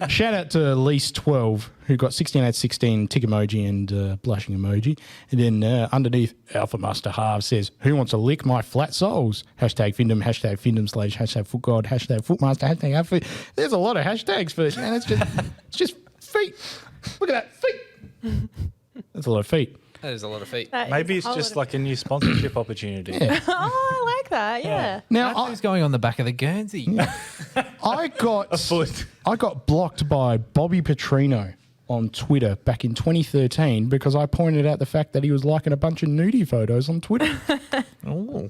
Shout out to Lease 12 who got 16 out of 16 tick emoji and blushing emoji. And then underneath, Alpha Master Halve says, who wants to lick my flat soles? Hashtag Findom, hashtag Findom / hashtag FootGod, hashtag Footmaster, hashtag Outfit. There's a lot of hashtags for it. And it's just feet. Look at that, feet. That's a lot of feet. That is a lot of feet. Maybe it's just like a new sponsorship opportunity. Yeah. Oh, I like that. Yeah. Now, Who's going on the back of the Guernsey? I got foot. I got blocked by Bobby Petrino on Twitter back in 2013 because I pointed out the fact that he was liking a bunch of nudie photos on Twitter. Oh.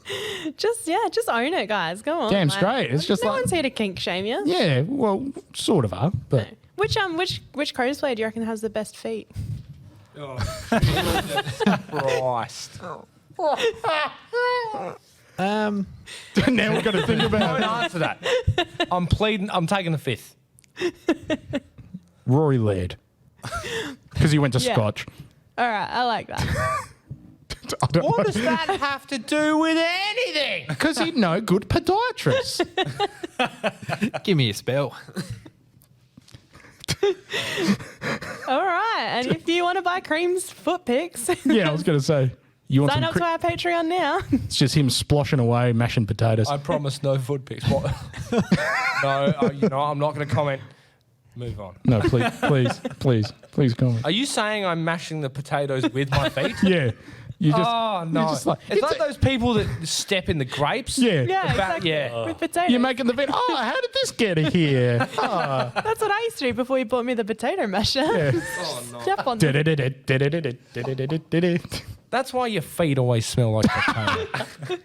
Just own it, guys. Go on. Damn man. straight. It's just no like- one's here to kink shame you. Yeah, well, sort of are, but Which Crows player do you reckon has the best feet? Christ. now we've got to think about Don't answer that. I'm pleading. I'm taking the 5th. Rory Laird because he went to Yeah. Scotch. All right, I like that. What does that have to do with anything? Because he'd know good podiatrists. Give me a spell. All right. And if you want to buy Cream's foot pics, Yeah, I was going to say. You want sign some up to our Patreon now. It's just him sploshing away, mashing potatoes. I promise no foot pics. What? No, I'm not going to comment. Move on. No, please comment. Are you saying I'm mashing the potatoes with my feet? Yeah. You just, Oh no! just like- it's like those people that step in the grapes. yeah. Yeah, exactly. Yeah. With potatoes. You're making the vid. Oh, how did this get here? Oh. That's what I used to do before you bought me the potato masher. Yeah. Oh no! Step on them. That's why your feet always smell like potato.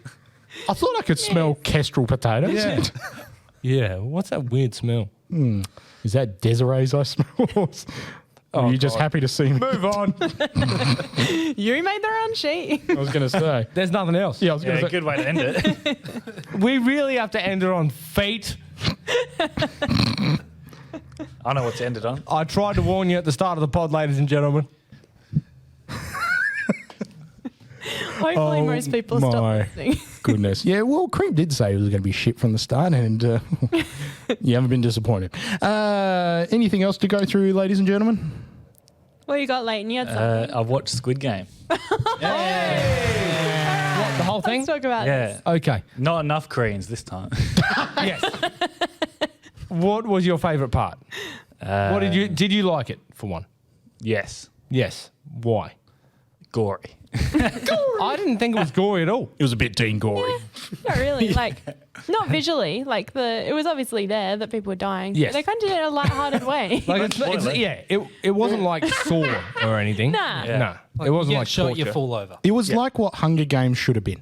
I thought I could smell kestrel potatoes. Yeah. Yeah. What's that weird smell? Is that Desiree's I smell? Or are you just God. happy to see me? Move on. You made the run sheet. I was going to say. There's nothing else. Yeah, I was going Yeah, to say. good way to end it. We really have to end it on feet. I know what to end it on. I tried to warn you at the start of the pod, ladies and gentlemen. Hopefully, most people stop my listening. Goodness. Yeah, well, Cream did say it was going to be shit from the start, and you haven't been disappointed. Anything else to go through, ladies and gentlemen? What you got, Lleyton? You had something. I've watched Squid Game. What, the whole thing? Let's talk about Yeah. this. Okay. Not enough Koreans this time. Yes. What was your favourite part? What did you like it for one? Yes. Yes. Why? Gory. I didn't think it was gory at all. It was a bit Dean Gory. Not really. Like, not visually. Like, it was obviously there that people were dying. Yes. They kind of did it in a light-hearted way. Like it wasn't like Saw or anything. Nah. Yeah. No, it wasn't You like get shot, torture. you fall over. It was like what Hunger Games should have been.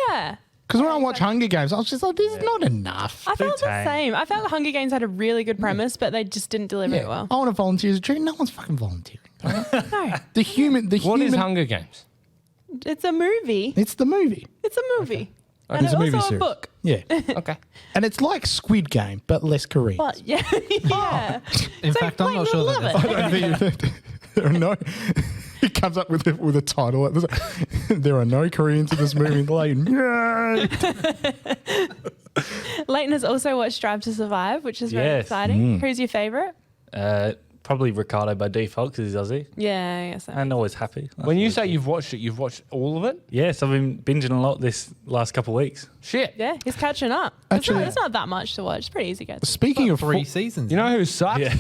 Yeah. Because when I watch Hunger Games, I was just like, this is not enough. I felt the tame. same. I felt Hunger Games had a really good premise, but they just didn't deliver it well. I want to volunteer as a tree. No one's fucking volunteering. No. The human. What is Hunger Games? It's a movie. It's the movie. It's a movie. And It's it's a movie also a series. book. Yeah. Okay. And it's like Squid Game, but less Korean. But, yeah. yeah. In fact, I'm not sure love that it. I don't think there are no. He comes up with a title. There are no Koreans in this movie. Lleyton. Yay! Lleyton has also watched Drive to Survive, which is very Yes. exciting. Who's your favourite? Probably Ricardo by default because he's Aussie. Yeah, I guess so. And always happy. That's When you always say good. you've watched it, you've watched all of it? Yes, I've been binging a lot this last couple of weeks. Shit. Yeah, he's catching up. Actually- it's not that much to watch. It's pretty easy, guys. Speaking of 3 seasons. You know who sucked? Yeah.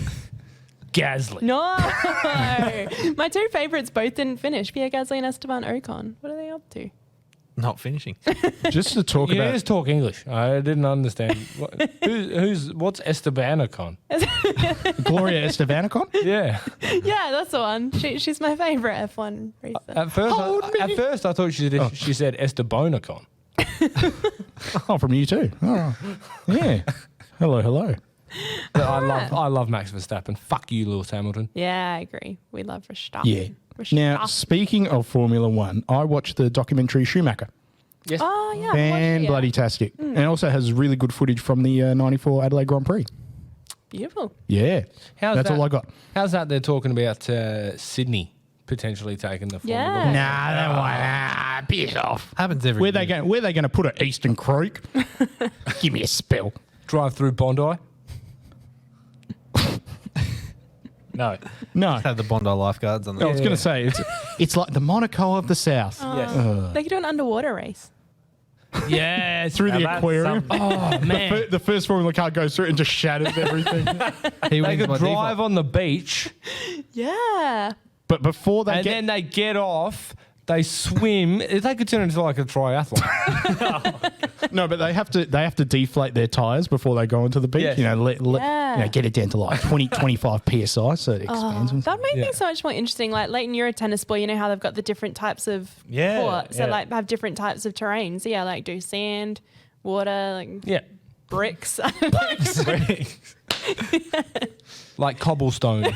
Gasly. No, my two favourites both didn't finish. Pierre Gasly and Esteban Ocon. What are they up to? Not finishing. just to talk You about just talk English. I didn't understand. What's Esteban Ocon? Gloria Estevanicon. Yeah. Yeah, that's the one. She's my favourite F1 racer. At first, I thought she said Esteban Ocon. Oh, from you too. Oh, right. Yeah. Hello. But I love Max Verstappen. Fuck you, Lewis Hamilton. Yeah, I agree. We love Verstappen. Yeah. Now, speaking of Formula One, I watched the documentary Schumacher. Yes. Oh, yeah. And bloody tastic. And it also has really good footage from the 94 Adelaide Grand Prix. Beautiful. Yeah. How's That's that? all I got. How's that? They're talking about Sydney potentially taking the Formula Yeah. One. Nah, that one. Piss off. Happens every Where year. they going to put it? Eastern Creek? Give me a spell. Drive through Bondi. No. No. Have the Bondi lifeguards on I the was going to say, it's like the Monaco of the South. Yes. They could do an underwater race. Yeah, Through the Now that's aquarium. something. Oh man, The first Formula car goes through it and just shatters everything. He they wins could by drive default. on the beach Yeah. But before they and get... then they get off. They swim. They could turn it into like a triathlon. No, but they have to deflate their tyres before they go into the beach. Yes. You know, Yeah. get it down to like 25 PSI so it expands. and That made Yeah. things so much more interesting. Like, Lleyton, you're a tennis boy. You know how they've got the different types of Yeah, court. So, yeah. like, have different types of terrain. So, yeah, like, do sand, water, like, Yeah, bricks. like cobblestone.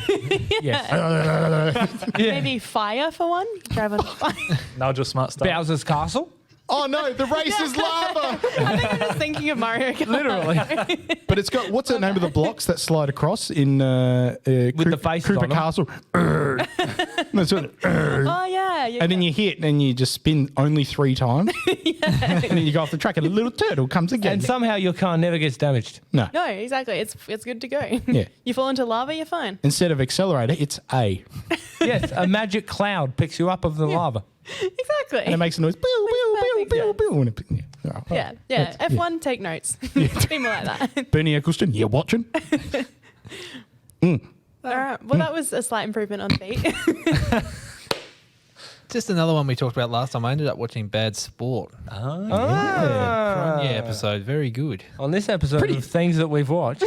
Yes. Maybe fire for one. Drive on fire. Nigel Smart stuff. Bowser's Castle. Oh no, the race is lava. I think I'm just thinking of Mario Kart. Literally. But it's got, what's the name of the blocks that slide across in the faces Cooper on them. Castle? That's what, Oh, yeah. Yeah, And then you hit and you just spin only 3 times. And then you go off the track and a little turtle comes again. And somehow your car never gets damaged. No. No, exactly. It's good to go. Yeah. You fall into lava, you're fine. Instead of accelerator, it's A. Yes, a magic cloud picks you up of the lava. Exactly. And it makes a noise. Pew, pew, pew, pew, pew, and it- yeah. F1, take notes. Be more like that. Bernie Eccleston, you watching? All right. Well, that was a slight improvement on beat. Just another one we talked about last time. I ended up watching Bad Sport. Yeah, episode. Very good. On this episode of things that we've watched.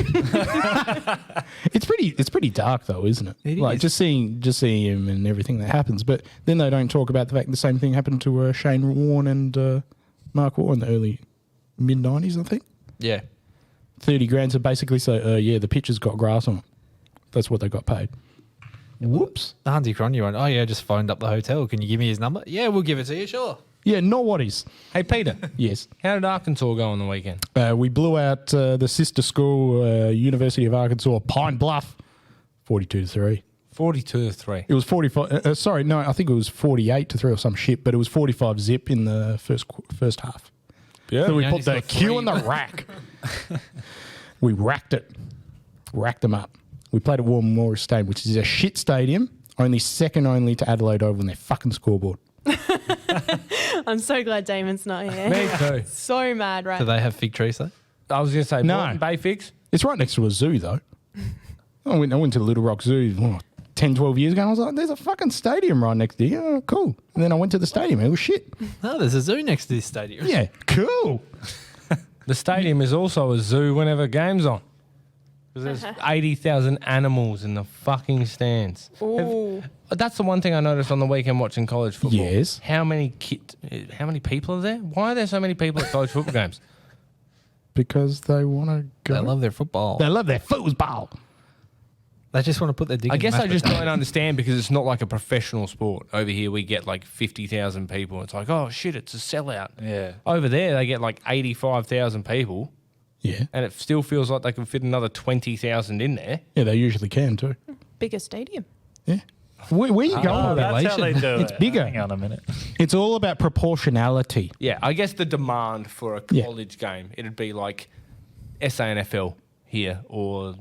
It's pretty dark though, isn't it? It like is. just seeing him and everything that happens. But then they don't talk about the fact the same thing happened to Shane Warne and Mark Warren in the early mid-90s, I think. Yeah. 30 grand to basically say, yeah, the pitcher's got grass on it. That's what they got paid. Whoops. The Hunty Cronje one. Oh, yeah, just phoned up the hotel. Can you give me his number? Yeah, we'll give it to you, sure. Yeah, not what is. Hey, Peter, Yes. how did Arkansas go on the weekend? We blew out the sister school, University of Arkansas, Pine Bluff, 42-3. 42-3. It was 45. Sorry, no, I think it was 48-3 or some shit, but it was 45 zip in the first half. Yeah. So we You put only the saw Q in the 3. rack. We racked them up. We played at War Memorial Stadium, which is a shit stadium, second only to Adelaide Oval on their fucking scoreboard. I'm so glad Damon's not here. Me too. So mad right Do they have fig trees, though? I was going to say, No. Moreton Bay Figs. It's right next to a zoo, though. I went to the Little Rock Zoo 10, 12 years ago, and I was like, there's a fucking stadium right next to you. Oh, cool. And then I went to the stadium. It was shit. Oh, there's a zoo next to this stadium. Yeah, cool. The stadium is also a zoo whenever game's on. Because there's 80,000 animals in the fucking stands. Ooh. That's the one thing I noticed on the weekend watching college football. Yes. How many people are there? Why are there so many people at college football games? Because they want to go. They love their football. They love their football. They just want to put their dick I in guess mashed I just potatoes. don't understand because it's not like a professional sport. Over here we get like 50,000 people. It's like, oh shit, it's a sellout. Yeah. Over there they get like 85,000 people Yeah. and it still feels like they can fit another 20,000 in there. Yeah, they usually can too. Bigger stadium. Yeah. Where you going Oh, with that? that's how they do It's it. bigger. Hang on a minute. It's all about proportionality. Yeah, I guess the demand for a Yeah. college game, it'd be like SANFL here or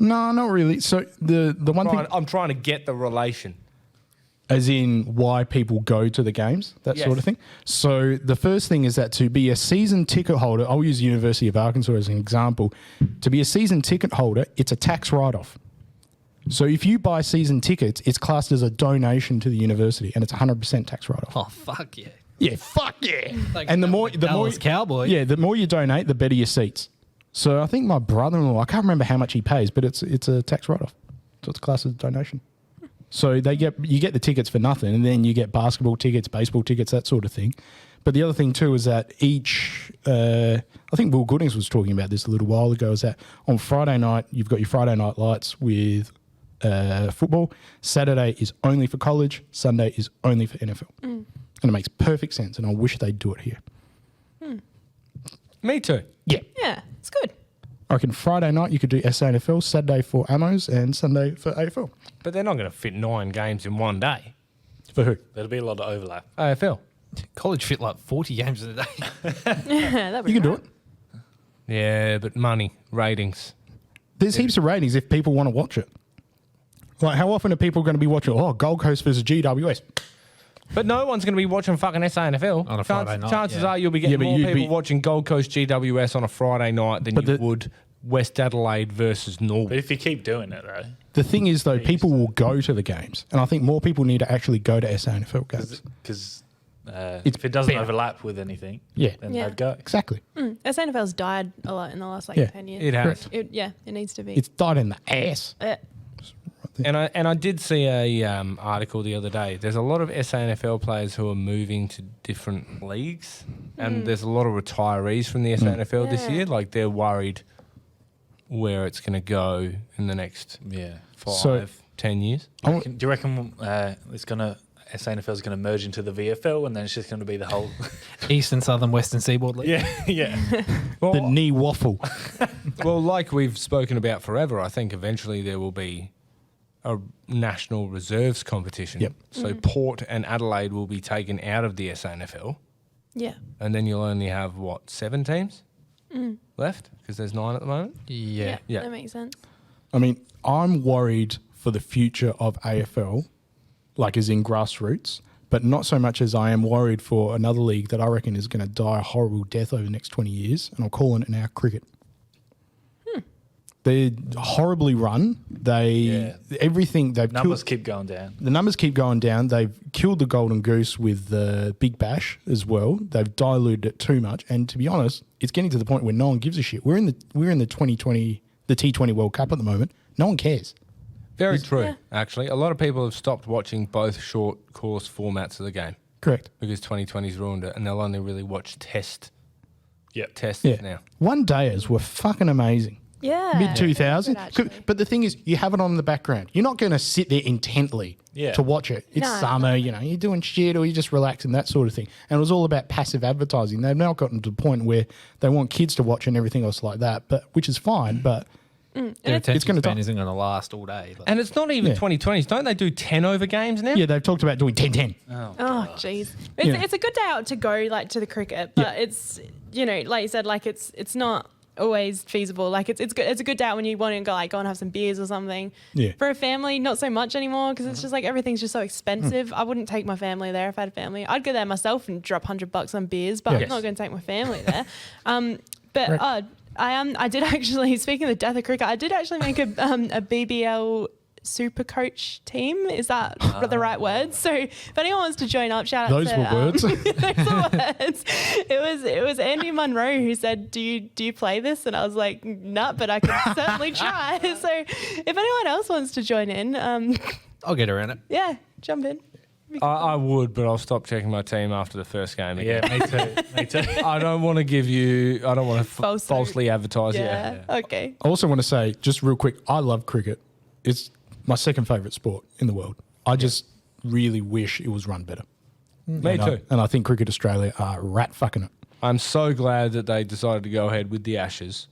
No, not really. So the one thing, I'm trying to get the relation. as in why people go to the games, that Yes. sort of thing. So the first thing is that to be a season ticket holder, I'll use University of Arkansas as an example. To be a season ticket holder, it's a tax write-off. So if you buy season tickets, it's classed as a donation to the university, and it's 100% tax write-off. Oh, fuck yeah. Yeah, fuck yeah. Like and the that more was the more Dallas Cowboy. Yeah, the more you donate, the better your seats. So I think my brother-in-law, I can't remember how much he pays, but it's a tax write-off. So it's classed as a donation. So you get the tickets for nothing, and then you get basketball tickets, baseball tickets, that sort of thing. But the other thing too is that I think Will Goodings was talking about this a little while ago, is that on Friday night, you've got your Friday night lights with football. Saturday is only for college. Sunday is only for NFL. And it makes perfect sense, and I wish they'd do it here. Me too. Yeah. Yeah, it's good. I reckon Friday night you could do SANFL, Saturday for Ammos, and Sunday for AFL. But they're not going to fit 9 games in one day. For who? There'll be a lot of overlap. AFL. College fit like 40 games in a day. That'd be You can do right. it. Yeah, but money, ratings. There's heaps of ratings if people want to watch it. Like, how often are people going to be watching, Gold Coast versus GWS? But no one's going to be watching fucking SANFL. On a Friday night, Chances yeah. are you'll be getting Yeah, but more you'd people be- watching Gold Coast GWS on a Friday night than But you the- would West Adelaide versus But Norwood. if you keep doing it, though, The thing is, though, people will go to the games. And I think more people need to actually go to SANFL games. because It's if it doesn't better. overlap with anything, Yeah. then Yeah. they'd go. Exactly. SNFL's died a lot in the last Yeah. 10 years. It has. It needs to be. It's died in the ass. And I did see a article the other day. There's a lot of SANFL players who are moving to different leagues, and there's a lot of retirees from the SANFL this Yeah. year. Like they're worried where it's going to go in the next Yeah. 5-10 years. I Do you reckon it's gonna SANFL is going to merge into the VFL, and then it's just going to be the whole? Eastern, Southern, Western Seaboard League. yeah. Well, the knee waffle. well, like we've spoken about forever, I think eventually there will be a national reserves competition. Yep. So Port and Adelaide will be taken out of the SANFL, Yeah. and then you'll only have, 7 teams left? Because there's 9 at the moment. Yeah. Yeah. That makes sense. I mean, I'm worried for the future of AFL, like as in grassroots, but not so much as I am worried for another league that I reckon is going to die a horrible death over the next 20 years, and I'm calling it now cricket. They're horribly run. Everything they've Numbers killed, keep going down. the numbers keep going down. They've killed the golden goose with the Big Bash as well. They've diluted it too much, and to be honest, it's getting to the point where no one gives a shit. We're in the 2020 the T20 World Cup at the moment. No one cares. Very true, actually. A lot of people have stopped watching both short course formats of the game Correct. because 2020's ruined it, and they'll only really watch tests Yeah. now. One dayers were fucking amazing. Yeah. Mid 2000. Good, actually. But the thing is, you have it on in the background. You're not going to sit there intently to watch it. It's No. summer, you're doing shit or you're just relaxing, that sort of thing. And it was all about passive advertising. They've now gotten to the point where they want kids to watch and everything else like that, but which is fine. But Their attention gonna span die. isn't going to last all day. Like, And it's not even Yeah. 2020s. Don't they do 10 over games now? yeah, they've talked about doing 10-10. Oh, jeez. Yeah. It's a good day out to go like to the cricket, but it's like you said, like it's not always feasible. Like it's good. It's a good day out when you want to go and have some beers or something. Yeah. For a family, not so much anymore because it's just like everything's just so expensive. I wouldn't take my family there if I had a family. I'd go there myself and drop $100 on beers, but I'm not going to take my family there. But I did actually, speaking of the death of cricket, I did actually make a BBL super coach team. Is that the right word? So if anyone wants to join up, shout out Those to were words. those were words. It was Andy Munro who said, do you play this? And I was like, nah, but I could certainly try. So if anyone else wants to join in, I'll get around it. yeah, jump in. I would, but I'll stop checking my team after the first game again. Yeah, me too. Me too. I don't want to False falsely advertise it. Yeah. Okay. I also want to say, just real quick, I love cricket. It's my second favourite sport in the world. I just really wish it was run better. Me And too. I think Cricket Australia are rat fucking it. I'm so glad that they decided to go ahead with the Ashes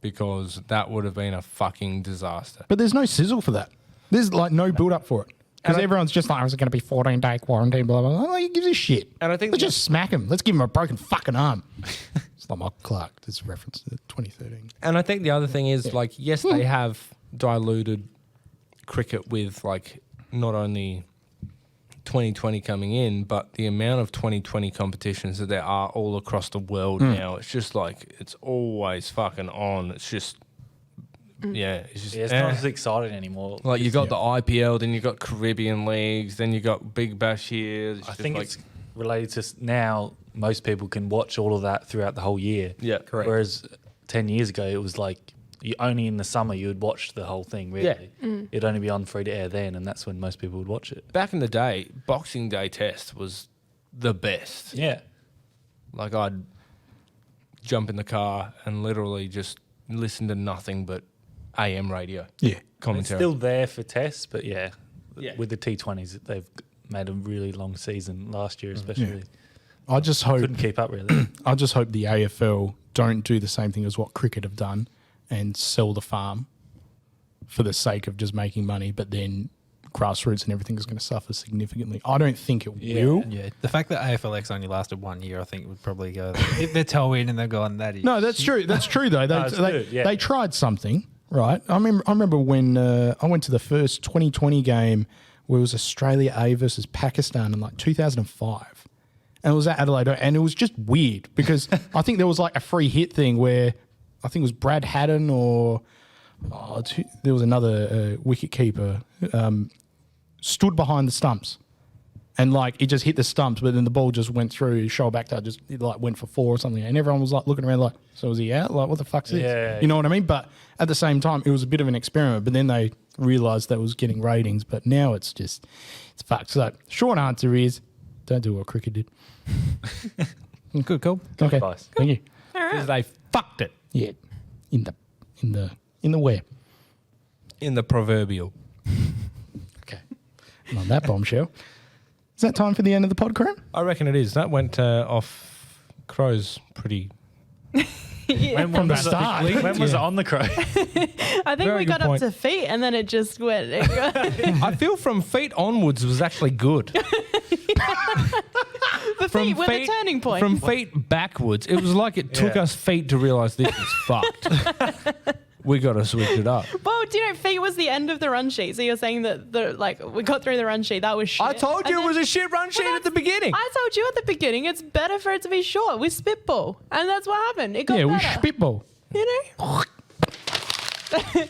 because that would have been a fucking disaster. But there's no sizzle for that. There's like no build up for it. Because everyone's just like, is it going to be 14-day quarantine, blah, blah, blah. Like, who gives a shit? And I think Let's just smack him. Let's give him a broken fucking arm. It's like Michael Clark. This is a reference to 2013. And I think the other thing is, like, yes, they have diluted cricket with, like, not only 2020 coming in, but the amount of 2020 competitions that there are all across the world now. It's just like, it's always fucking on. It's just, it's just, It's not as exciting anymore. like, you got the IPL, then you got Caribbean leagues, then you got Big Bash here. It's I just think like, it's related to now most people can watch all of that throughout the whole year. Yeah, correct. Whereas 10 years ago, it was like you only in the summer you would watch the whole thing, really. It'd only be on free to air then, and that's when most people would watch it. back in the day, Boxing Day Test was the best. Yeah. Like, I'd jump in the car and literally just listen to nothing but AM radio Yeah. It's commentary. still there for tests, but Yeah. with the T20s, they've made a really long season last year, especially. I just hope Couldn't keep up, really. I just hope the AFL don't do the same thing as what cricket have done and sell the farm for the sake of just making money, but then grassroots and everything is going to suffer significantly. I don't think it will. Yeah, the fact that AFLX only lasted 1 year, I think would probably go. If they're toe in and they're going, that is. No, that's true. That's true though. They, it's good, yeah. they tried something, right? I remember when I went to the first 2020 game where it was Australia A versus Pakistan in like 2005. And it was at Adelaide, and it was just weird because I think there was like a free hit thing where I think it was Brad Haddon or there was another wicket keeper stood behind the stumps, and like it just hit the stumps, but then the ball just went through his shoulder back to just it like went for 4 or something, and everyone was like looking around like, so was he out? Like what the fuck's this? Yeah. You know what I mean? But at the same time, it was a bit of an experiment. But then they realised that was getting ratings. But now it's fucked. So short answer is, don't do what cricket did. Good call. Okay, advice. thank you. All right. Because they fucked it Yeah, in the where? in the proverbial. Okay. And on that bombshell, is that time for the end of the pod, Cram? I reckon it is. That went off Crows pretty From the start. When was it on the Crow? I think Very we good got up point. to feet and then it just went. I feel from feet onwards was actually good. The feet were the turning point. From feet backwards, it was like it took us feet to realise this is fucked. We got to switch it up. Well, do you know, feet was the end of the run sheet. So you're saying that we got through the run sheet. That was shit. I told you And it was then- a shit run sheet Well, at the beginning. I told you at the beginning it's better for it to be short. We spitball. And that's what happened. It got Yeah, we better. spitball. You know?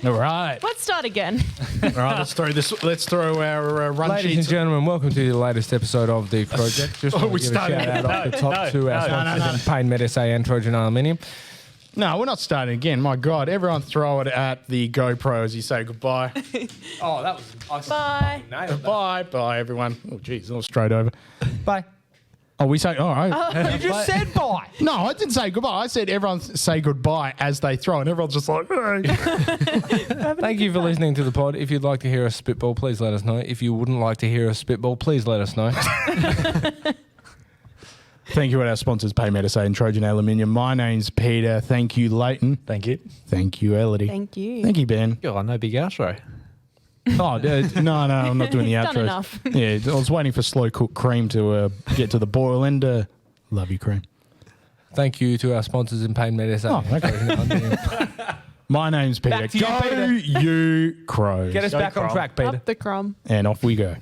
All right. Let's start again. All right, let's throw our run Ladies and sheets. gentlemen, welcome to the latest episode of the Crowject. Just want we to give a started shout out again. off the top to our no, sponsors, Pain Med SA and Trojan Aluminium. No, we're not starting again. My God, everyone throw it at the GoPro as you say goodbye. Oh, that was Bye. Bye, everyone. Oh, geez, all straight over. Bye. Oh, we say, all right. You just said bye. No, I didn't say goodbye. I said everyone say goodbye as they throw, and everyone's just like, hey. Thank you for listening to the pod. If you'd like to hear us spitball, please let us know. If you wouldn't like to hear us spitball, please let us know. Thank you to our sponsors, Paymet SA and Trojan Aluminium. My name's Peter. Thank you, Lleyton. Thank you. Thank you, Elodie. Thank you. Thank you, Ben. God, no big outro. Oh, no, I'm not doing the outros. Done enough. Yeah, I was waiting for slow cooked cream to get to the boil, and love you, cream. Thank you to our sponsors in Pain Med SA. Oh, okay. My name's Peter. Back to you, Go Peter. you, Crows. Get us Go back on Crom. track, Peter. Up the crumb. And off we go.